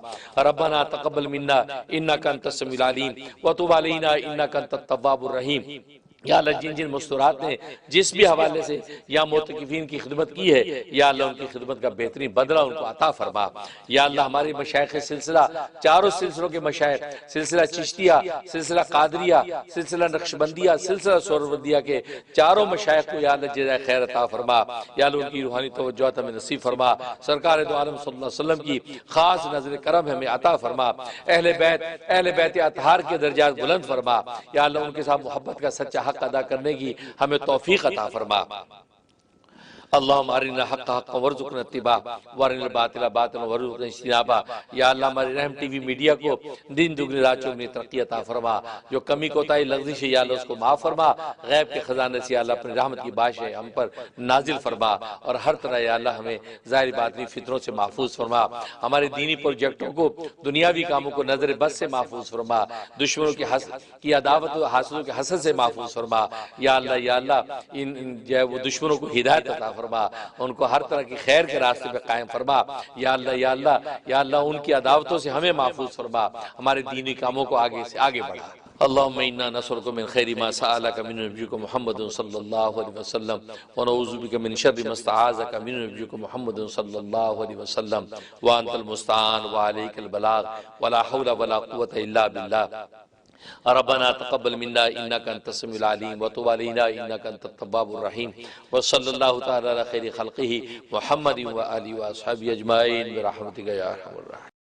ربنا تقبل منا انک انت السمیع العلیم وتب علینا انک انت التواب الرحیم۔ یا اللہ جن جن مستورات نے جس بھی حوالے سے یا معتکفین کی خدمت کی ہے یا اللہ ان کی خدمت کا بہترین بدلہ ان کو عطا فرما۔ یا اللہ ہماری مشائخ سلسلہ، چاروں سلسلوں کے مشائخ، سلسلہ چشتیہ، سلسلہ قادریہ، سلسلہ نقشبندیہ، سلسلہ سہروردیہ کے چاروں مشائخ کو یا اللہ جزائے خیر عطا فرما، یا اللہ ان کی روحانی توجہات ہمیں نصیب فرما، سرکار دو عالم صلی اللہ علیہ وسلم کی خاص نظر کرم ہمیں عطا فرما، اہل بیت اطہار کے درجات بلند فرما، یا اللہ ان کے ساتھ محبت کا سچا حق ادا کرنے کی ہمیں توفیق عطا فرما۔ اللہم ارنا حق حقا وارزقنا اتباعہ وارنا الباطل باطلا وارزقنا اجتنابہ۔ یا اللہ ہماری رحم ٹی وی میڈیا کو دن دگنی رات چوگنی ترقی عطا فرما، جو کمی کوتاہی لغزش ہے یا اللہ اس کو معاف فرما، غیب کے خزانے سے یا اللہ اپنی رحمت کی بارشیں ہم پر نازل فرما، اور ہر طرح یا اللہ ہمیں ظاہری باطنی فتنوں سے محفوظ فرما، ہمارے دینی پروجیکٹوں کو، دنیاوی کاموں کو نظر بد سے محفوظ فرما، دشمنوں کی عداوت و حاسدوں کے حسد سے محفوظ فرما۔ یا اللہ ان جو ہے وہ دشمنوں کو ہدایت عطا فرما، ان کو ہر طرح کی خیر کے راستے پہ قائم فرما۔ یا اللہ ان کی عداوتوں سے ہمیں محفوظ فرما، ہمارے دینی کاموں کو آگے سے آگے بڑھا۔ اللہم انا نسألک من خیر ما سألک من نبیک محمد صلی اللہ علیہ وسلم ونعوذ بک من شر ما استعاذک من نبیک محمد صلی اللہ علیہ وسلم وانت المستعان وعلیک البلاغ ولا حول ولا قوة الا باللہ۔ ربنا تقبل منا انك انت السميع العليم وتب علينا انك انت التواب الرحيم وصلى الله تعالى على خير خلقه محمد واله واصحابه اجمعين برحمتك يا ارحم الراحمين۔